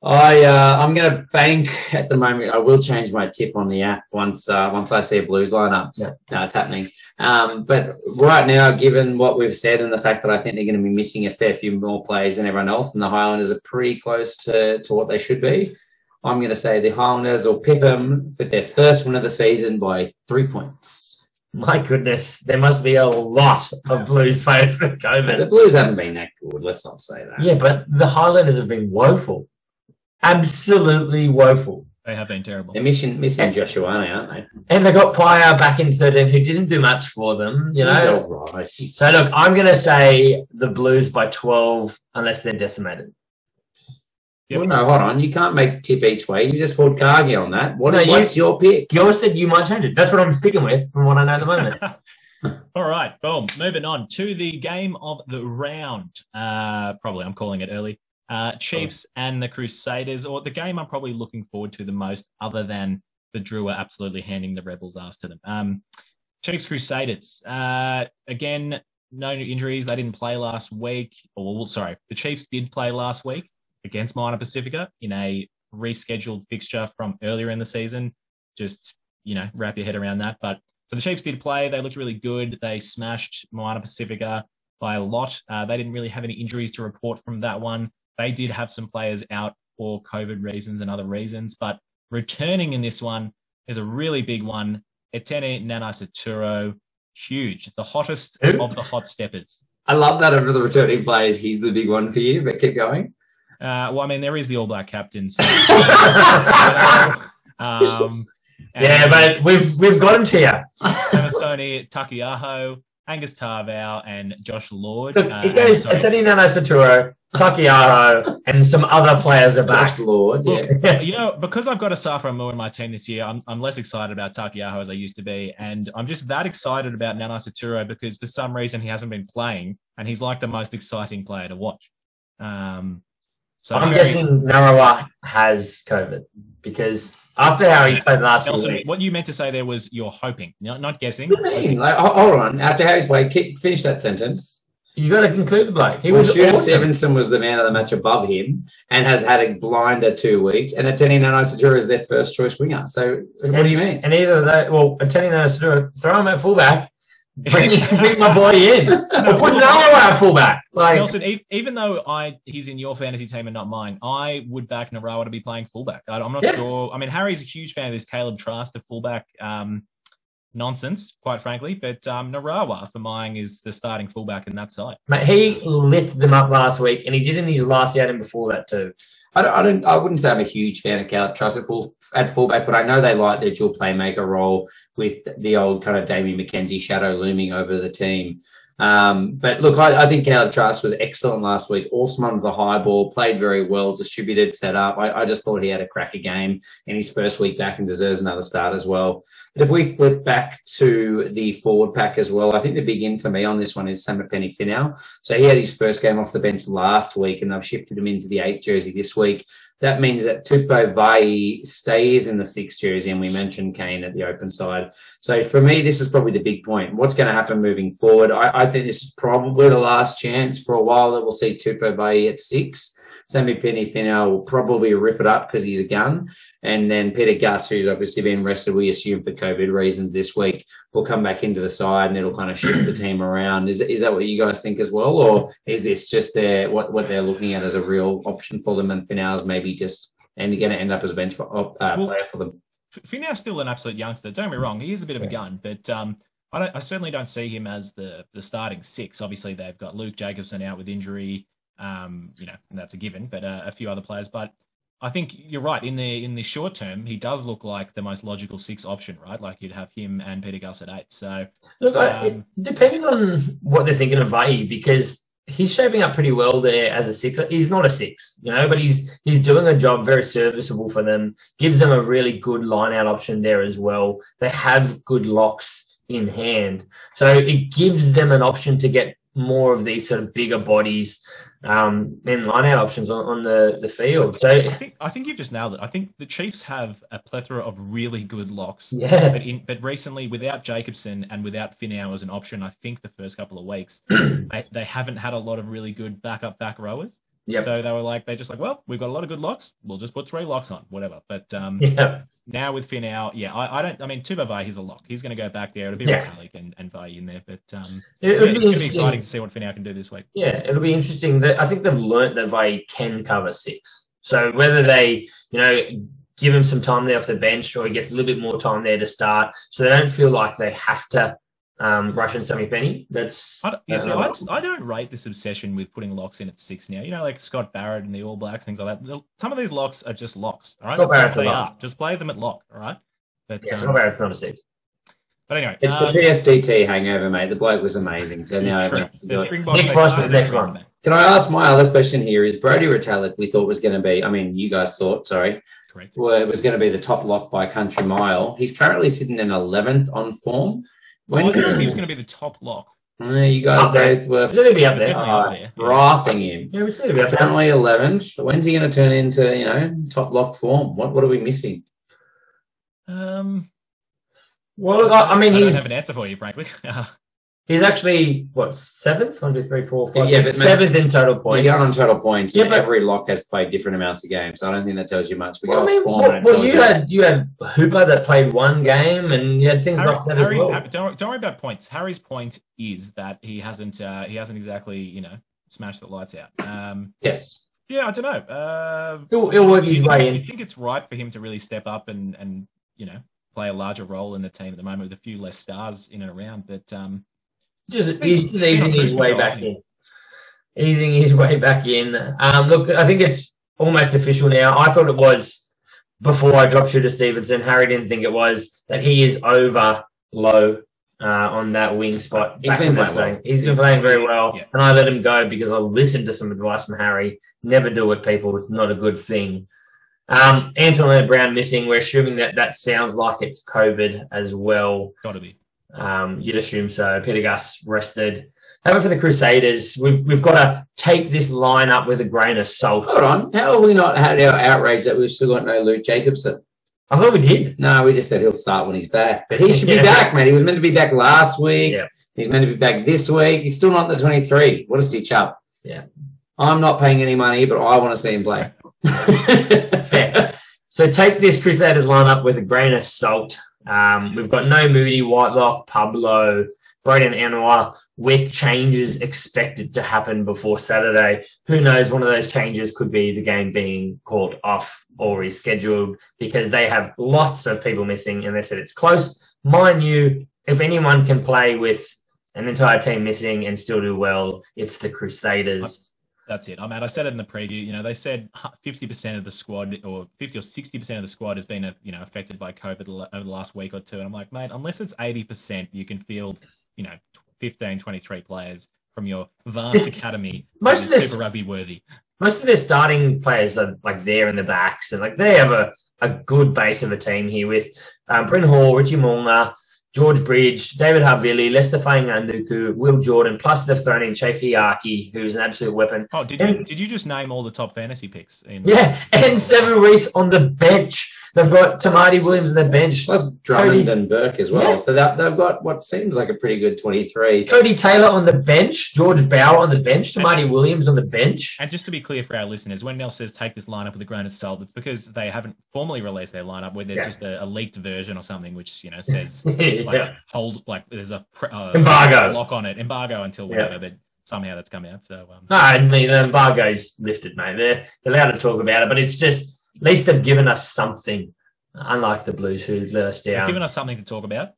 Speaker 6: I'm going to bank at the moment. I will change my tip on the app once I see a Blues lineup.
Speaker 5: Yeah.
Speaker 6: No, it's happening. But right now, given what we've said and the fact that I think they're going to be missing a fair few more players than everyone else, and the Highlanders are pretty close to what they should be, I'm going to say the Highlanders will pick them for their first win of the season by 3 points.
Speaker 5: My goodness, there must be a lot of Blues players for COVID.
Speaker 6: The Blues haven't been that good. Let's not say that.
Speaker 5: Yeah, but the Highlanders have been woeful. Absolutely woeful.
Speaker 4: They have been terrible.
Speaker 6: They're missing Joshua, aren't they?
Speaker 5: And they got Pyer back in 13, who didn't do much for them. You know,
Speaker 6: he's all right.
Speaker 5: So look, I'm going to say the Blues by 12, unless they're decimated.
Speaker 6: Yep. Well, no, hold on. You can't make tip each way. You just pulled Cargie on that. What's your pick?
Speaker 5: You said you might change it. That's what I'm sticking with from what I know at the moment.
Speaker 4: All right, boom. Moving on to the game of the round. Probably, I'm calling it early. Chiefs and the Crusaders, or the game I'm probably looking forward to the most, other than the Drua absolutely handing the Rebels' ass to them. Chiefs Crusaders. Again, no new injuries. They didn't play last week. The Chiefs did play last week against Moana Pacifica in a rescheduled fixture from earlier in the season. Just, wrap your head around that. But so the Chiefs did play. They looked really good. They smashed Moana Pacifica by a lot. They didn't really have any injuries to report from that one. They did have some players out for COVID reasons and other reasons. But returning in this one is a really big one. Etene Nanai-Seturo, huge. The hottest of the hot steppers.
Speaker 6: I love that over the returning players. He's the big one for you, but keep going.
Speaker 4: There is the All Black captain. So,
Speaker 5: but we've got him here.
Speaker 4: Stevenson, Takiaho, Angus Tarvau, and Josh Lord.
Speaker 5: Look, it goes Etene Nanai-Seturo, Takiaho, and some other players are back.
Speaker 6: Josh Lord,
Speaker 4: because I've got Asafo Mu in my team this year, I'm less excited about Takiaho as I used to be, and I'm just that excited about Nanai-Seturo because for some reason he hasn't been playing, and he's like the most exciting player to watch. So
Speaker 5: I'm guessing Narawa has COVID because after how he's played the last few weeks.
Speaker 4: What you meant to say there was you're hoping, not guessing.
Speaker 6: What do you mean? Hold on. After how he's played, finish that sentence.
Speaker 5: You got to conclude the bloke.
Speaker 6: Stevenson was the man of the match above him and has had a blinder 2 weeks. And Etene Nanai-Seturo is their first choice winger. So what do you mean?
Speaker 5: And either that, Etene Nanai-Seturo, throw him at fullback. Bring my boy in. Or put Narawa at fullback.
Speaker 4: Nelson, even though he's in your fantasy team and not mine, I would back Narawa to be playing fullback. I'm not sure. I mean, Harry's a huge fan of this Caleb Trask to fullback nonsense, quite frankly. But Narawa for mine is the starting fullback in that side.
Speaker 5: Mate, he lit them up last week, and he did in his last outing before that too.
Speaker 6: I wouldn't say I'm a huge fan of Caleb Trask at fullback, but I know they like their dual playmaker role with the old kind of Damien McKenzie shadow looming over the team. But look, I think Caleb Trask was excellent last week. Awesome under the high ball, played very well, distributed, set up. I just thought he had a cracker game in his first week back and deserves another start as well. But if we flip back to the forward pack as well, I think the big in for me on this one is Samipeni Finau. So he had his first game off the bench last week, and they've shifted him into the 8 jersey this week. That means that Tupou Vai stays in the 6 jersey, and we mentioned Kane at the open side. So for me, this is probably the big point. What's going to happen moving forward? I think this is probably the last chance for a while that we'll see Tupou Vai at 6. Samipeni Finau will probably rip it up because he's a gun. And then Peter Gus, who's obviously been rested, we assume for COVID reasons this week, will come back into the side and it'll kind of shift the team around. Is that what you guys think as well? Or is this just what they're looking at as a real option for them and Finau's maybe just going to end up as a bench player for them?
Speaker 4: Finau's still an absolute youngster. Don't get me wrong. He is a bit of a gun, but I certainly don't see him as the starting 6. Obviously, they've got Luke Jacobson out with injury. And that's a given, but a few other players. But I think you're right. In the short term, he does look like the most logical 6 option, right? Like you'd have him and Peter Gus at 8. So
Speaker 5: look, it depends on what they're thinking of Vai because he's shaping up pretty well there as a 6. He's not a 6, but he's doing a job very serviceable for them. Gives them a really good line-out option there as well. They have good locks in hand, so it gives them an option to get more of these sort of bigger bodies and line-out options on the field. So
Speaker 4: I think you've just nailed it. I think the Chiefs have a plethora of really good locks.
Speaker 5: Yeah.
Speaker 4: But recently, without Jacobson and without Finau as an option, I think the first couple of weeks, they haven't had a lot of really good back rowers.
Speaker 5: Yep.
Speaker 4: So they were well, we've got a lot of good locks. We'll just put 3 locks on, whatever. But now with Finau, Tupou Vai, he's a lock. He's going to go back there. It'll be Retallick and Vai in there. But it'll be exciting to see what Finau can do this week.
Speaker 5: Yeah, it'll be interesting. I think they've learnt that Vai can cover 6. So whether they, give him some time there off the bench or he gets a little bit more time there to start so they don't feel like they have to Russian Samipeni.
Speaker 4: I don't rate this obsession with putting locks in at 6 now. Like Scott Barrett and the All Blacks, things like that. Some of these locks are just locks. All right,
Speaker 5: Scott Barrett's a lock.
Speaker 4: Just play them at lock. All right, but
Speaker 5: Scott Barrett's not a 6.
Speaker 4: But anyway,
Speaker 6: it's the PSDT hangover, mate. The bloke was amazing. So now
Speaker 5: Nick Frost is the next one.
Speaker 6: Can I ask my other question here? Is Brodie Retallick we thought was going to be? I mean, you guys thought, sorry.
Speaker 4: Correct.
Speaker 6: Well, it was going to be the top lock by country mile. He's currently sitting in 11th on form.
Speaker 4: I think he was going to be the top lock.
Speaker 6: You guys both were frothing him.
Speaker 5: Yeah, we're going to be up there.
Speaker 6: Currently 11th. When's he going to turn into, top lock form? What are we missing?
Speaker 5: Well, look, I mean,
Speaker 4: I don't have an answer for you, frankly.
Speaker 5: He's actually, what, 7th? 1, 2, 3, 4, 5.
Speaker 6: Yeah, but
Speaker 5: 7th in total points.
Speaker 6: You're on total points.
Speaker 5: Yeah,
Speaker 6: Yeah,
Speaker 5: but
Speaker 6: every lock has played different amounts of games, so I don't think that tells you much. We
Speaker 5: Well, I
Speaker 6: got
Speaker 5: mean,
Speaker 6: form and it
Speaker 5: well,
Speaker 6: tells
Speaker 5: you had Hooper that played one game, and you had things like that as well.
Speaker 4: Don't worry about points. Harry's point is that he hasn't exactly smashed the lights out.
Speaker 6: Yes.
Speaker 4: Yeah, I don't know.
Speaker 5: He'll work his way in.
Speaker 4: You think it's right for him to really step up and play a larger role in the team at the moment with a few less stars in and around, but
Speaker 5: he's just easing his way back in. Easing his way back in. Look, I think it's almost official now. I thought it was before I dropped shooter Stevenson. Harry didn't think it was, that he is over low on that wing spot.
Speaker 6: He's been playing well.
Speaker 5: He's been playing very well,
Speaker 4: Yeah.
Speaker 5: and I let him go because I listened to some advice from Harry. Never do it, people. It's not a good thing. Anton Brown missing. We're assuming that sounds like it's COVID as well.
Speaker 4: Got to be.
Speaker 5: You'd assume so. Peter Gus rested. How about for the Crusaders? We've got to take this lineup with a grain of salt.
Speaker 6: Hold on. How have we not had our outrage that we've still got no Luke Jacobson?
Speaker 5: I thought we did.
Speaker 6: No, we just said he'll start when he's back. But he should be back, man. He was meant to be back last week.
Speaker 5: Yeah.
Speaker 6: He's meant to be back this week. He's still not in the 23. What a stitch up.
Speaker 5: Yeah.
Speaker 6: I'm not paying any money, but I want to see him play.
Speaker 5: Fair. So take this Crusaders lineup with a grain of salt. We've got no Moody, Whitelock, Pablo, Brayden Anwar, with changes expected to happen before Saturday. Who knows? One of those changes could be the game being called off or rescheduled because they have lots of people missing and they said it's close. Mind you, if anyone can play with an entire team missing and still do well, it's the Crusaders.
Speaker 4: That's it. I said it in the preview. They said 50% of the squad, or 50 or 60% of the squad, has been, affected by COVID over the last week or two. And I'm like, mate, unless it's 80%, you can field, 15, 23 players from your vast academy.
Speaker 5: Most of this
Speaker 4: Super Rugby worthy.
Speaker 5: Most of their starting players are there in the backs, and they have a good base of a team here with Bryn Hall, Richie Moonga, George Bridge, David Havili, Lester Fainganuku, Will Jordan, plus they've thrown in Chafiaki, who's an absolute weapon.
Speaker 4: Oh, did you just name all the top fantasy picks?
Speaker 5: And Seven Reese on the bench. They've got Tamati Williams on their bench.
Speaker 6: Plus Drummond and Burke as well. Yeah. So they've got what seems like a pretty good 23.
Speaker 5: Cody Taylor on the bench, George Bauer on the bench, Tamati Williams on the bench.
Speaker 4: And just to be clear for our listeners, when Mel says take this lineup with a grain of salt, it's because they haven't formally released their lineup where there's just a leaked version or something which, says there's a
Speaker 5: embargo
Speaker 4: lock on it, embargo until whatever, but somehow that's come out. So
Speaker 5: no, I mean the embargo's lifted, mate. They're allowed to talk about it, but it's just at least they've given us something, unlike the Blues who let us down.
Speaker 4: They've given us something to talk about,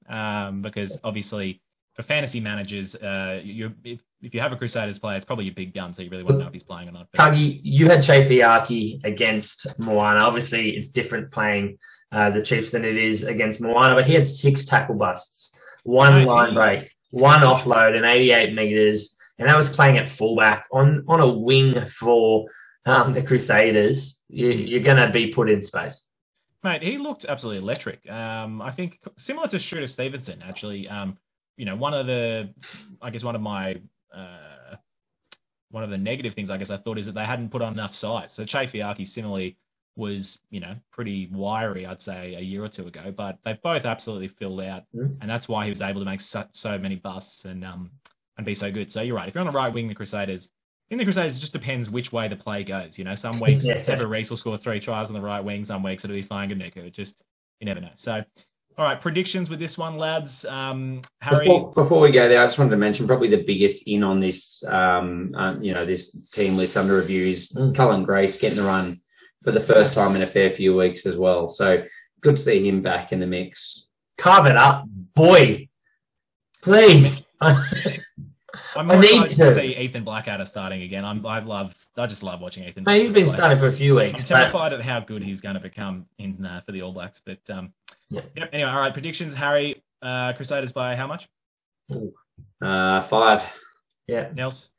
Speaker 4: because obviously for fantasy managers, if you have a Crusaders player, it's probably your big gun, so you really want to know if he's playing or not.
Speaker 5: Cargie, you had Chafiaki against Moana. Obviously, it's different playing the Chiefs than it is against Moana, but he had 6 tackle busts, 1 line break, 1 offload, and 88 metres, and that was playing at fullback on a wing for the Crusaders. You're going to be put in space.
Speaker 4: Mate, he looked absolutely electric. I think similar to Shooter Stevenson, actually. One of the negative things, I guess, I thought is that they hadn't put on enough size. So Chafiaki similarly was, pretty wiry, I'd say, a year or two ago, but they both absolutely filled out, and that's why he was able to make so many busts and be so good. So you're right. If you're on the right wing, the Crusaders, it just depends which way the play goes. Some weeks Trevor Reese will score 3 tries on the right wing. Some weeks it'll be Fainganuku. You never know. So, all right, predictions with this one, lads. Harry,
Speaker 6: before we go there, I just wanted to mention probably the biggest in on this, this team list under review is Cullen Grace getting the run for the first time in a fair few weeks as well. So good to see him back in the mix.
Speaker 5: Carve it up, boy. Please.
Speaker 4: I'm more excited to see Ethan Blackadder starting again. I just love watching Ethan.
Speaker 5: He's been starting for a few weeks.
Speaker 4: I'm terrified at how good he's going to become for the All Blacks. But Anyway, all right. Predictions, Harry. Crusaders by how much?
Speaker 6: 5.
Speaker 5: Yeah.
Speaker 4: Nels?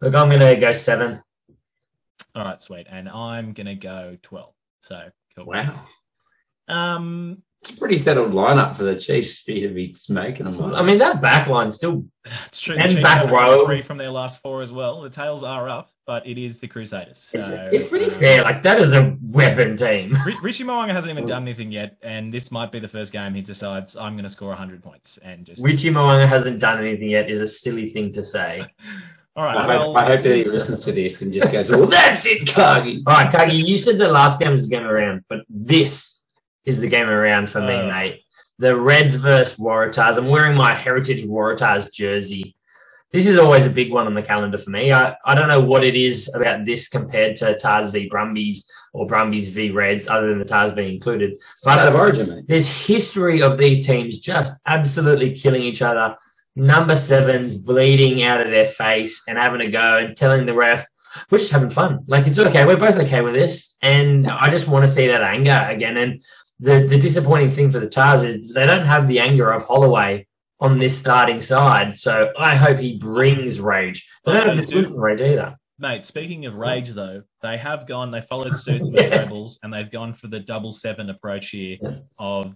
Speaker 5: Look, I'm going to go 7.
Speaker 4: All right, sweet. And I'm going to go 12. So cool.
Speaker 6: Wow. It's a pretty settled lineup for the Chiefs to be smoking them.
Speaker 5: I mean, that back line still.
Speaker 4: It's true.
Speaker 5: And back row
Speaker 4: 3 from their last 4 as well. The tails are up. but it is the Crusaders. So,
Speaker 5: it's pretty fair. Like, that is a weapon team.
Speaker 4: Richie Mo'unga hasn't even done anything yet, and this might be the first game he decides I'm going to score 100 points. And just
Speaker 5: Richie Mo'unga hasn't done anything yet is a silly thing to say.
Speaker 4: All right.
Speaker 6: I hope that he listens to this and just goes, well, that's it, Cargie.
Speaker 5: All right, Cargie, you said the last game was the game around, but this is the game around for me, mate. The Reds versus Waratahs. I'm wearing my Heritage Waratahs jersey. This is always a big one on the calendar for me. I don't know what it is about this compared to Tars v Brumbies or Brumbies v Reds, other than the Tars being included.
Speaker 6: State of origin, mate.
Speaker 5: There's history of these teams just absolutely killing each other. Number sevens bleeding out of their face and having a go and telling the ref, we're just having fun. Like, it's okay. We're both okay with this. And I just want to see that anger again. And the disappointing thing for the Tars is they don't have the anger of Holloway on this starting side. So I hope he brings rage. They don't have the Swinton rage either.
Speaker 4: Mate, speaking of rage, though, they followed suit with the Rebels, and they've gone for the 7-7 approach here of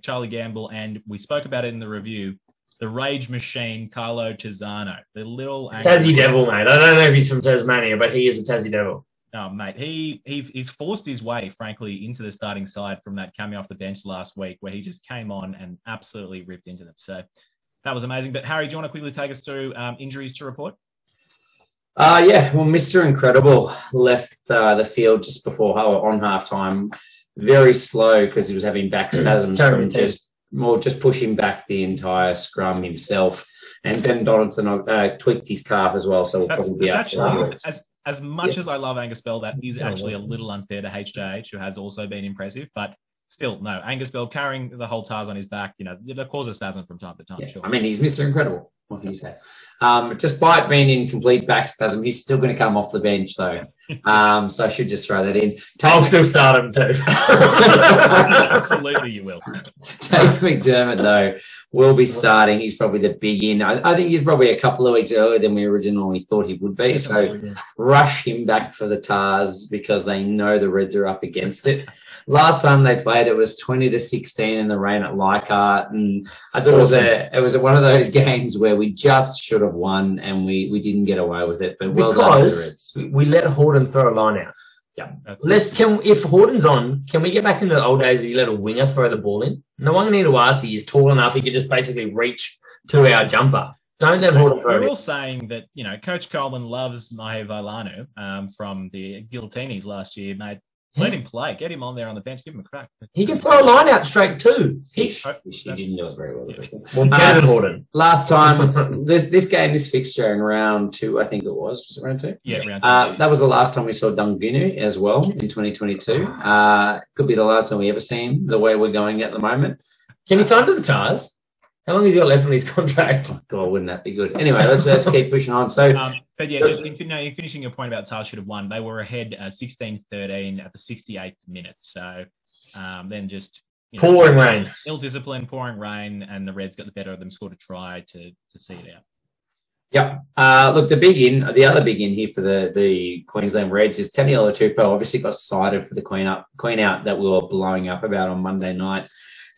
Speaker 4: Charlie Gamble. And we spoke about it in the review. The rage machine, Carlo Tizzano, the little
Speaker 5: Tassie Devil, mate. I don't know if he's from Tasmania, but he is a Tassie Devil.
Speaker 4: Oh, mate, he's forced his way, frankly, into the starting side from that coming off the bench last week, where he just came on and absolutely ripped into them. So that was amazing. But Harry, do you want to quickly take us through injuries to report?
Speaker 6: Yeah, well, Mr. Incredible left the field just before on halftime, very slow because he was having back spasms from just pushing back the entire scrum himself. And Ben Donaldson tweaked his calf as well, so we'll probably be out.
Speaker 4: Actually, as much as I love Angus Bell, that is actually a little unfair to HJH, who has also been impressive. But still, no, Angus Bell carrying the whole Tars on his back, it causes spasm from time to time.
Speaker 6: Yeah.
Speaker 4: Sure.
Speaker 6: I mean, he's Mr. Incredible. What can you say? Despite being in complete back spasm, he's still going to come off the bench, though. So I should just throw that in.
Speaker 5: I'll still start him too.
Speaker 4: Absolutely, you will.
Speaker 6: Tate McDermott, though, will be starting. He's probably the big in. I think he's probably a couple of weeks earlier than we originally thought he would be. So rush him back for the Tars because they know the Reds are up against it. Last time they played, it was 20-16 in the rain at Leichhardt, and I thought it was one of those games where we just should have won, and we didn't get away with it. But well done to the Reds.
Speaker 5: We let Horden throw a line out. Yeah. If Horden's on, can we get back into the old days where you let a winger throw the ball in? No one need to ask. He's tall enough; he could just basically reach to our jumper. Don't let Horden throw.
Speaker 4: We're all saying that Coach Coleman loves Mahe Vailanu from the Guillotines last year, mate. Let him play. Get him on there on the bench. Give him a crack.
Speaker 5: He can throw a line out straight too.
Speaker 6: He didn't do it very well.
Speaker 5: Well, Horden.
Speaker 6: Last time, this fixture in round 2, I think it was. Was it round 2?
Speaker 4: Yeah, round 2.
Speaker 6: That was the last time we saw Dungvinu as well in 2022. Could be the last time we ever see him the way we're going at the moment.
Speaker 5: Can he sign to the Tars? How long has he got left on his contract?
Speaker 6: God, wouldn't that be good? Anyway, let's keep pushing on. So,
Speaker 4: but yeah, just in finishing your point about Tars should have won, they were ahead 16-13 at the 68th minute. So then just
Speaker 5: pouring rain,
Speaker 4: ill-discipline, pouring rain, and the Reds got the better of them, scored a try to see it out.
Speaker 6: Yep. Look, the other big in here for the Queensland Reds is Tamani Iwani. Obviously got cited for the Queen out that we were blowing up about on Monday night.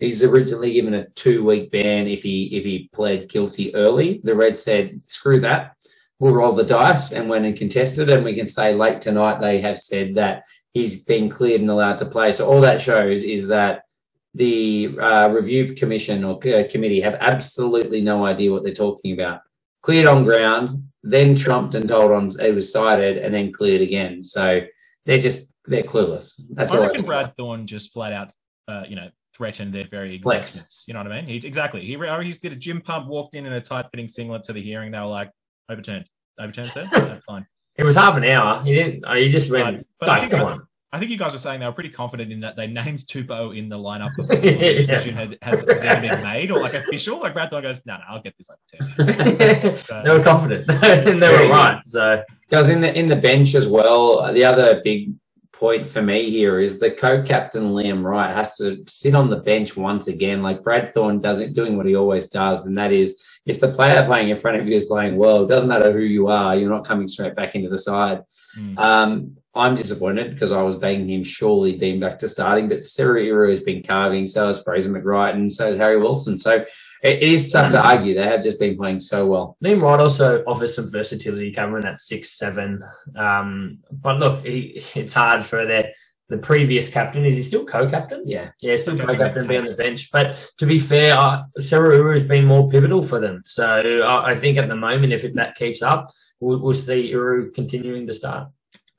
Speaker 6: He's originally given a 2-week ban if he pled guilty early. The Reds said, screw that. We'll roll the dice and went and contested. And we can say late tonight they have said that he's been cleared and allowed to play. So all that shows is that the review commission or committee have absolutely no idea what they're talking about. Cleared on ground, then trumped and told on it was cited, and then cleared again. So they're clueless. That's all.
Speaker 4: I reckon Brad Thorne just flat out, threatened their very existence. You know what I mean? He did a gym pump, walked in a tight-fitting singlet to the hearing. They were like, overturned, sir. That's fine.
Speaker 5: It was half an hour. He didn't. He just went.
Speaker 4: I think you guys were saying they were pretty confident in that they named Tupou in the lineup before the decision has been made or like official. Like Brad Thorne goes, no, I'll get this overturned.
Speaker 5: They were confident. And they were right. So
Speaker 6: guys, in the bench as well. The other big point for me here is the co-captain Liam Wright has to sit on the bench once again. Like Brad Thorne doing what he always does, and that is if the player playing in front of you is playing well, it doesn't matter who you are, you're not coming straight back into the side. I'm disappointed because I was begging him surely being back to starting, but Sarah Iru has been carving, so has Fraser McWright, and so has Harry Wilson. So It is tough to argue. They have just been playing so well.
Speaker 5: Liam Wright also offers some versatility covering that 6'7". But look, it's hard for the previous captain. Is he still co-captain?
Speaker 6: Yeah,
Speaker 5: still co-captain, be on the bench. But to be fair, Seruuru has been more pivotal for them. So I think at the moment, if that keeps up, we'll see Uru continuing to start.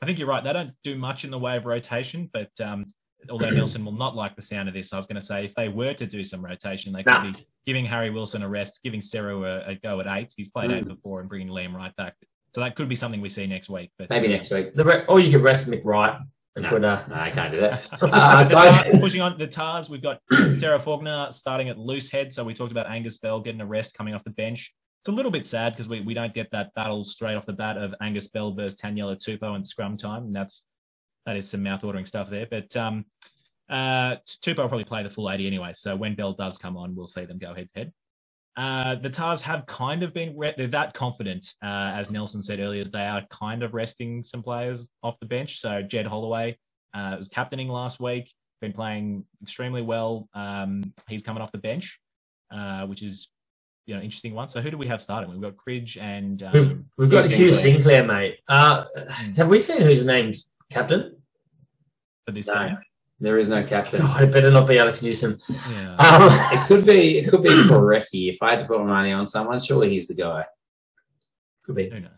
Speaker 4: I think you're right. They don't do much in the way of rotation, but although Nelson will not like the sound of this, I was going to say if they were to do some rotation, they could be giving Harry Wilson a rest, giving Seru a go at 8. He's played 8 before, and bringing Liam Wright back. So that could be something we see next week. But
Speaker 6: maybe next week.
Speaker 5: Or you could rest McWright.
Speaker 6: No, I can't do that.
Speaker 4: Pushing on the Tars, we've got Tara Faulkner starting at loose head. So we talked about Angus Bell getting a rest coming off the bench. It's a little bit sad because we don't get that battle straight off the bat of Angus Bell versus Taniela Tupou in scrum time. And that is some mouth-watering stuff there. But Tupou will probably play the full 80 anyway. So when Bell does come on, we'll see them go head-to-head. The Tars have kind of been they're that confident, as Nelson said earlier, they are kind of resting some players off the bench. So Jed Holloway was captaining last week, been playing extremely well. He's coming off the bench, which is interesting one. So who do we have starting? We've got Cridge and
Speaker 5: we've got Hugh Sinclair, mate. Have we seen who's named captain
Speaker 4: for this game?
Speaker 6: There is no captain.
Speaker 5: God, it better not be Alex Newsom.
Speaker 4: Yeah.
Speaker 6: It could be Porecki. If I had to put my money on someone, surely he's the guy.
Speaker 5: Could be.
Speaker 4: Who knows?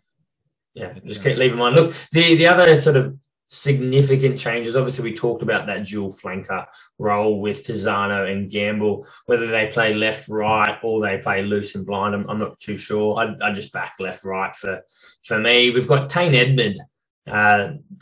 Speaker 5: Yeah, just keep leaving mine. Look, the other sort of significant changes, obviously we talked about that dual flanker role with Tizzano and Gamble, whether they play left, right, or they play loose and blind. I'm not too sure. I just back left, right for me. We've got Tayne Edmond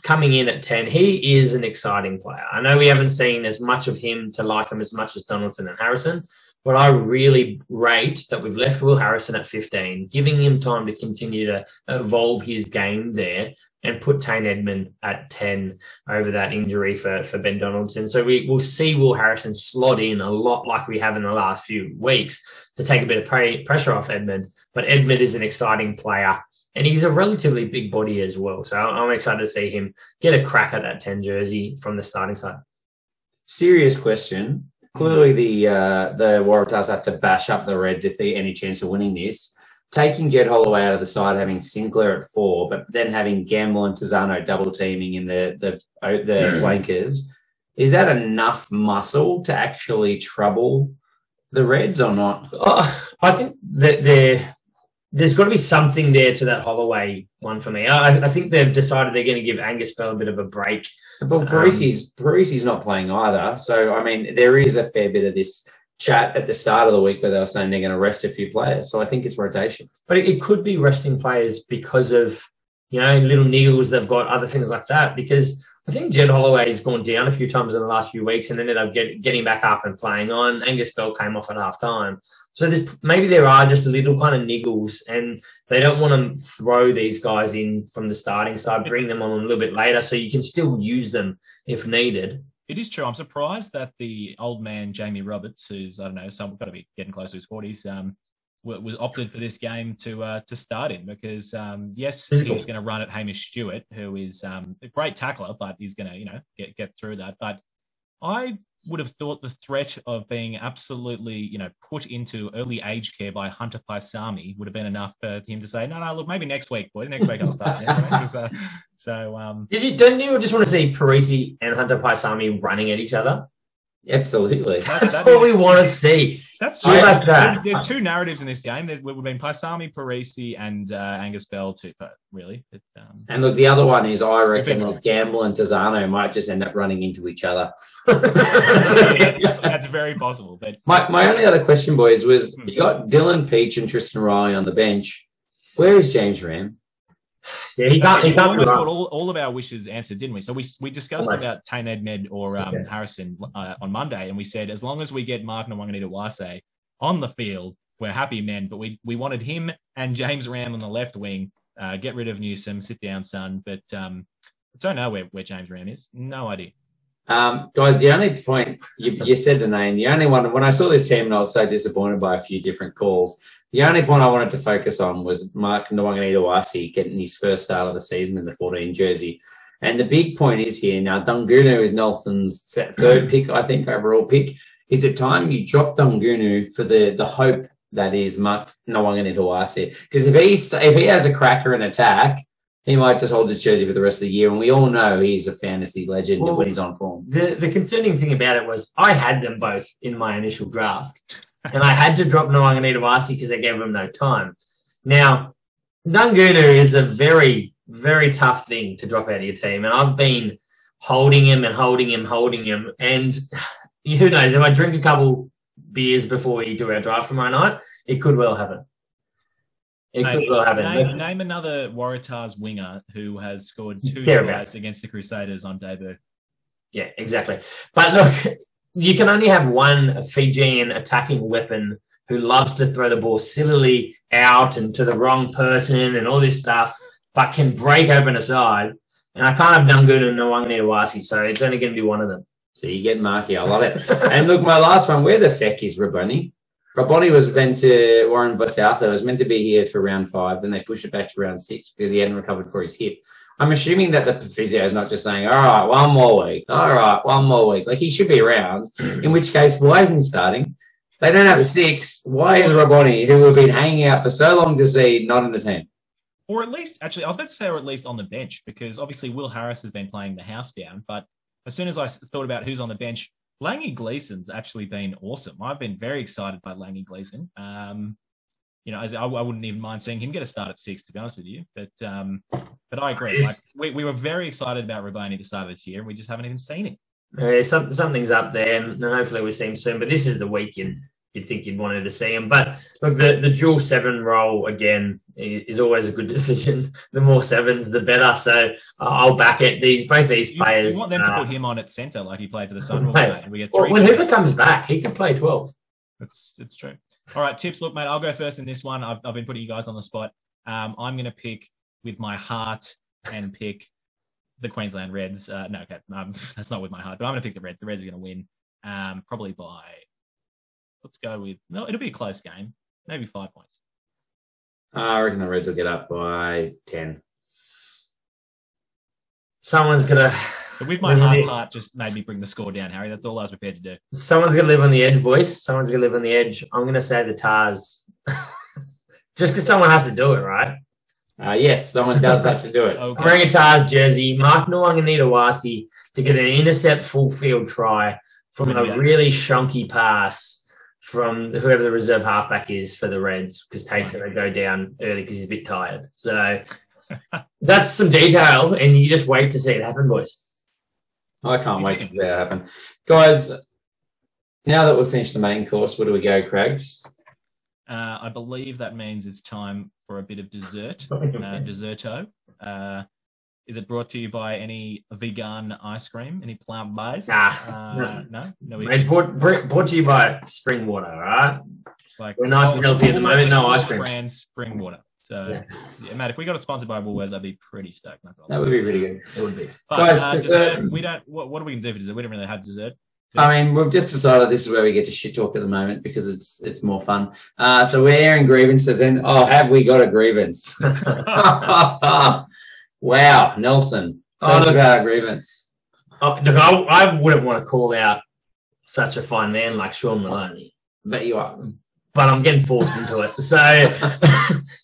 Speaker 5: coming in at 10. He is an exciting player. I know we haven't seen as much of him to like him as much as Donaldson and Harrison, but I really rate that we've left Will Harrison at 15, giving him time to continue to evolve his game there and put Tayne Edmond at 10 over that injury for Ben Donaldson. So we'll see Will Harrison slot in a lot like we have in the last few weeks to take a bit of pressure off Edmond. But Edmond is an exciting player. And he's a relatively big body as well. So I'm excited to see him get a crack at that 10 jersey from the starting side.
Speaker 6: Serious question. Clearly the Waratahs have to bash up the Reds if there's any chance of winning this. Taking Jed Holloway out of the side, having Sinclair at 4, but then having Gamble and Tizzano double teaming in the flankers, is that enough muscle to actually trouble the Reds or not?
Speaker 5: I think that there's got to be something there to that Holloway one for me. I think they've decided they're going to give Angus Bell a bit of a break.
Speaker 6: But Parisi's not playing either. So, I mean, there is a fair bit of this chat at the start of the week where they were saying they're going to rest a few players. So I think it's rotation. But
Speaker 5: it could be resting players because of, little niggles they've got, other things like that. Because I think Jed Holloway has gone down a few times in the last few weeks and ended up getting back up and playing on. Angus Bell came off at half time. So maybe there are just little kind of niggles and they don't want to throw these guys in from the starting side, bring them on a little bit later so you can still use them if needed.
Speaker 4: It is true. I'm surprised that the old man, Jamie Roberts, who's, I don't know, got to be getting close to his 40s, was opted for this game to start in because, yes, he's going to run at Hamish Stewart, who is a great tackler, but he's going to, get through that. But I would have thought the threat of being absolutely, put into early aged care by Hunter Paisami would have been enough for him to say, no, look, maybe next week, boys. Next week I'll start.
Speaker 5: Don't you just want to see Parisi and Hunter Paisami running at each other?
Speaker 6: Absolutely.
Speaker 5: That's what we want to see.
Speaker 4: That's true. There are two narratives in this game. We've been Paisami, Parisi, and Angus Bell, Tupou, really.
Speaker 6: And look, the other one is I reckon Gamble and Tizzano might just end up running into each other.
Speaker 4: That's very possible. But
Speaker 6: my only other question, boys, was you got Dylan Peach and Tristan Riley on the bench. Where is James Ram?
Speaker 5: Yeah, he can't.
Speaker 4: We almost got all of our wishes answered, didn't we? So we discussed about Tayne Edmond or Harrison on Monday, and we said as long as we get Mark Nawangani on the field, we're happy men. But we wanted him and James Ram on the left wing. Get rid of Newsom, sit down, son. But don't know where James Ram is. No idea.
Speaker 6: Guys, the only point you said the name. The only one when I saw this team, and I was so disappointed by a few different calls. The only point I wanted to focus on was Mark Nawangani getting his first start of the season in the 14 jersey. And the big point is here now, Dungunu is Nelson's third pick, I think, overall pick. is it time you drop Dungunu for the hope that is Mark Nwanganitawase? Because if he has a cracker in attack, he might just hold his jersey for the rest of the year, and we all know he's a fantasy legend when he's on form.
Speaker 5: The concerning thing about it was I had them both in my initial draft, and I had to drop Nwanganitawase because they gave him no time. Now, Dungunu is a very, very tough thing to drop out of your team, and I've been holding him, and who knows, if I drink a couple beers before we do our draft tomorrow night, it could well happen.
Speaker 4: Name another Waratahs winger who has scored 2 tries against the Crusaders on debut.
Speaker 5: Yeah, exactly. But look, you can only have one Fijian attacking weapon who loves to throw the ball sillily out and to the wrong person and all this stuff, but can break open a side. And I can't have Dungunu and Nwanganitawase, so it's only going to be one of them.
Speaker 6: So you get Marky. I love it. And look, my last one, where the feck is Raboni? Raboni was meant to, Warren Vasoutha was meant to be here for round 5, then they pushed it back to round 6 because he hadn't recovered for his hip. I'm assuming that the physio is not just saying, all right, one more week. Like, he should be around, in which case, why isn't he starting? They don't have a 6. Why is Raboni, who have been hanging out for so long to see, not in the team?
Speaker 4: Or at least, actually, I was about to say, or at least on the bench, because obviously Will Harris has been playing the house down. But as soon as I thought about who's on the bench, Langy Gleeson's actually been awesome. I've been very excited by Langy Gleeson. I wouldn't even mind seeing him get a start at 6, to be honest with you. But I agree. Like, we were very excited about Raboni at the start of this year, and we just haven't even seen him.
Speaker 5: Something's up there, and hopefully we'll see him soon. But this is the week you'd think you'd wanted to see him. But look, the dual 7 role, again, is always a good decision. The more 7s, the better. So I'll back it. Both these players.
Speaker 4: You want them to put him on at centre like he played for the Sunwolves, mate. And we get 3
Speaker 5: when Hooper comes back, he can play 12.
Speaker 4: It's true. All right, tips. Look, mate, I'll go first in this one. I've been putting you guys on the spot. I'm going to pick with my heart and pick the Queensland Reds. That's not with my heart, but I'm going to pick the Reds. The Reds are going to win probably by... Let's go with... No, it'll be a close game. Maybe 5 points.
Speaker 6: I reckon the Reds will get up by 10.
Speaker 5: Someone's going to...
Speaker 4: With my heart just made me bring the score down, Harry. That's all I was prepared to do.
Speaker 5: Someone's going to live on the edge, boys. Someone's going to live on the edge. I'm going to say the Tars. Just because someone has to do it, right?
Speaker 6: Yes, someone does have to do it.
Speaker 5: Okay. I'm wearing a Tars jersey. Mark Nwanganitawase to get an intercept full field try from a really shonky pass from whoever the reserve halfback is for the Reds, because Tait's going to go down early because he's a bit tired. So that's some detail, and you just wait to see it happen, boys.
Speaker 6: I can't wait to see that happen. Guys, now that we've finished the main course, where do we go, Craigs?
Speaker 4: I believe that means it's time for a bit of dessert. Desserto. Is it brought to you by any vegan ice cream? Any plant-based? No.
Speaker 5: It's brought to you by spring water, all right? We're nice and healthy at the moment. No ice cream.
Speaker 4: Brand spring water. So, Matt, if we got it sponsored by Woolworths, I'd be pretty stoked.
Speaker 6: That would be really good.
Speaker 5: It would be.
Speaker 4: But, guys, dessert, we don't. What are we going to do for dessert? We don't really have dessert.
Speaker 6: I mean, we've just decided this is where we get to shit talk at the moment because it's more fun. So we're airing grievances, and have we got a grievance? Wow, Nelson. Tell us about our grievance.
Speaker 5: Look, I wouldn't want to call out such a fine man like Sean Maloney.
Speaker 6: But you are.
Speaker 5: But I'm getting forced into it. So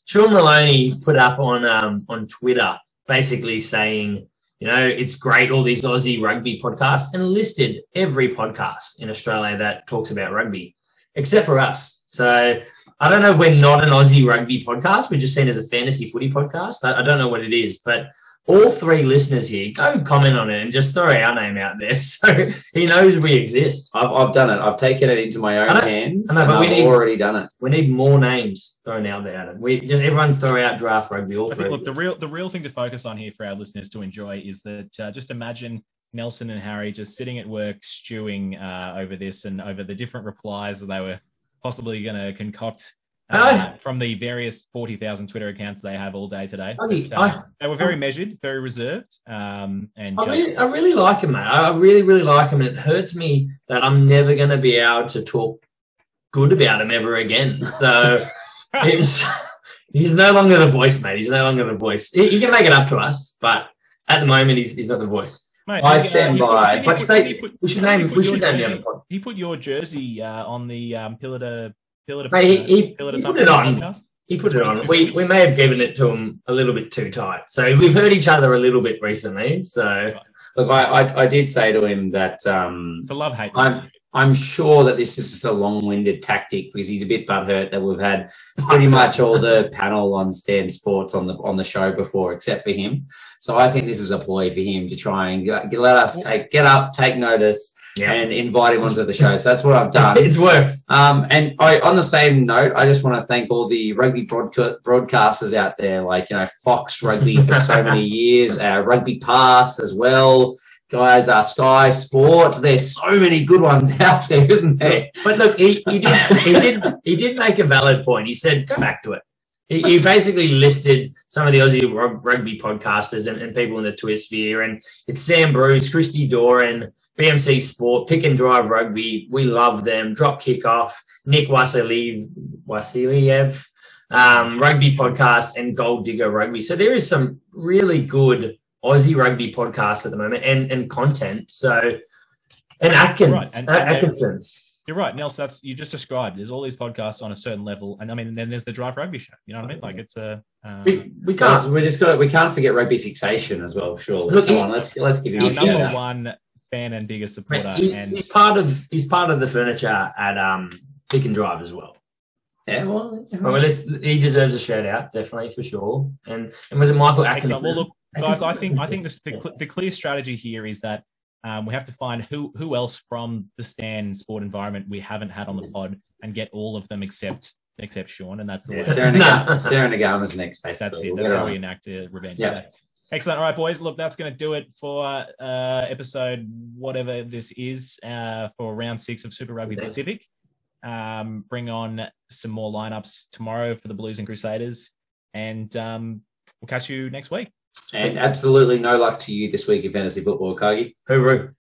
Speaker 5: Sean Maloney put up on Twitter basically saying, it's great, all these Aussie rugby podcasts, and listed every podcast in Australia that talks about rugby, except for us. So I don't know if we're not an Aussie rugby podcast. We're just seen as a fantasy footy podcast. I don't know what it is, but all 3 listeners here, go comment on it and just throw our name out there so he knows we exist.
Speaker 6: I've done it. I've taken it into my own hands. I've already done it.
Speaker 5: We need more names thrown out there. Everyone throw out draft rugby. All 3.
Speaker 4: Look, the real thing to focus on here for our listeners to enjoy is that just imagine Nelson and Harry just sitting at work stewing over this and over the different replies that they were possibly going to concoct from the various 40,000 Twitter accounts they have all day today. They were very measured, very reserved. I
Speaker 5: really like him, mate. I really, really like him. And it hurts me that I'm never going to be able to talk good about him ever again. So he's no longer the voice, mate. He's no longer the voice. He can make it up to us, but at the moment, he's not the voice.
Speaker 4: Mate,
Speaker 6: I stand by. But we should name the other pod.
Speaker 4: He put your jersey on the pillar to
Speaker 5: Mate, he
Speaker 4: pillar to
Speaker 5: put
Speaker 4: something
Speaker 5: it on.
Speaker 4: podcast.
Speaker 5: He put it on. We may have given it to him a little bit too tight. So we've heard each other a little bit recently. So
Speaker 6: Look, I did say to him that
Speaker 4: It's a love-hate.
Speaker 6: I'm sure that this is just a long-winded tactic because he's a bit butthurt that we've had pretty much all the panel on Stan Sports on the show before, except for him. So I think this is a ploy for him to try and let us get up, take notice, and invite him onto the show. So that's what I've done.
Speaker 5: It's worked.
Speaker 6: And on the same note, I just want to thank all the rugby broadcasters out there, like Fox Rugby for so many years, Rugby Pass as well. Guys, Sky Sports. There's so many good ones out there, isn't there?
Speaker 5: But look, he did make a valid point. He said, go back to it. He basically listed some of the Aussie rugby podcasters and people in the Twitter sphere, and it's Sam Bruce, Christy Doran, BMC Sport, Pick and Drive Rugby. We love them. Drop Kickoff, Nick Wasiliev, Rugby Podcast, and Gold Digger Rugby. So there is some really good Aussie rugby podcasts at the moment and content. So, and Atkinson.
Speaker 4: You're right, Nels. You just described. There's all these podcasts on a certain level, and I mean, then there's the Drive Rugby show. You know what I mean? Like it's a.
Speaker 6: We can't forget Rugby Fixation as well. Surely. Look, come on, let's give him
Speaker 4: our number one fan and biggest supporter.
Speaker 5: He's part of the furniture at Pick and Drive as well.
Speaker 6: Yeah, well,
Speaker 5: he deserves a shout out, definitely for sure. And was it Michael Atkinson?
Speaker 4: Well, look, guys, I think the clear strategy here is that. We have to find who else from the Stan sport environment we haven't had on the pod and get all of them except Sean, and that's the way.
Speaker 6: Sarah Nagama's next, basically.
Speaker 4: That's it. That's how we enact revenge.
Speaker 6: Yeah.
Speaker 4: Excellent. All right, boys. Look, that's going to do it for episode whatever this is for round 6 of Super Rugby Pacific. Bring on some more lineups tomorrow for the Blues and Crusaders, and we'll catch you next week.
Speaker 6: And absolutely no luck to you this week in fantasy football, Cargie.
Speaker 5: Hooroo.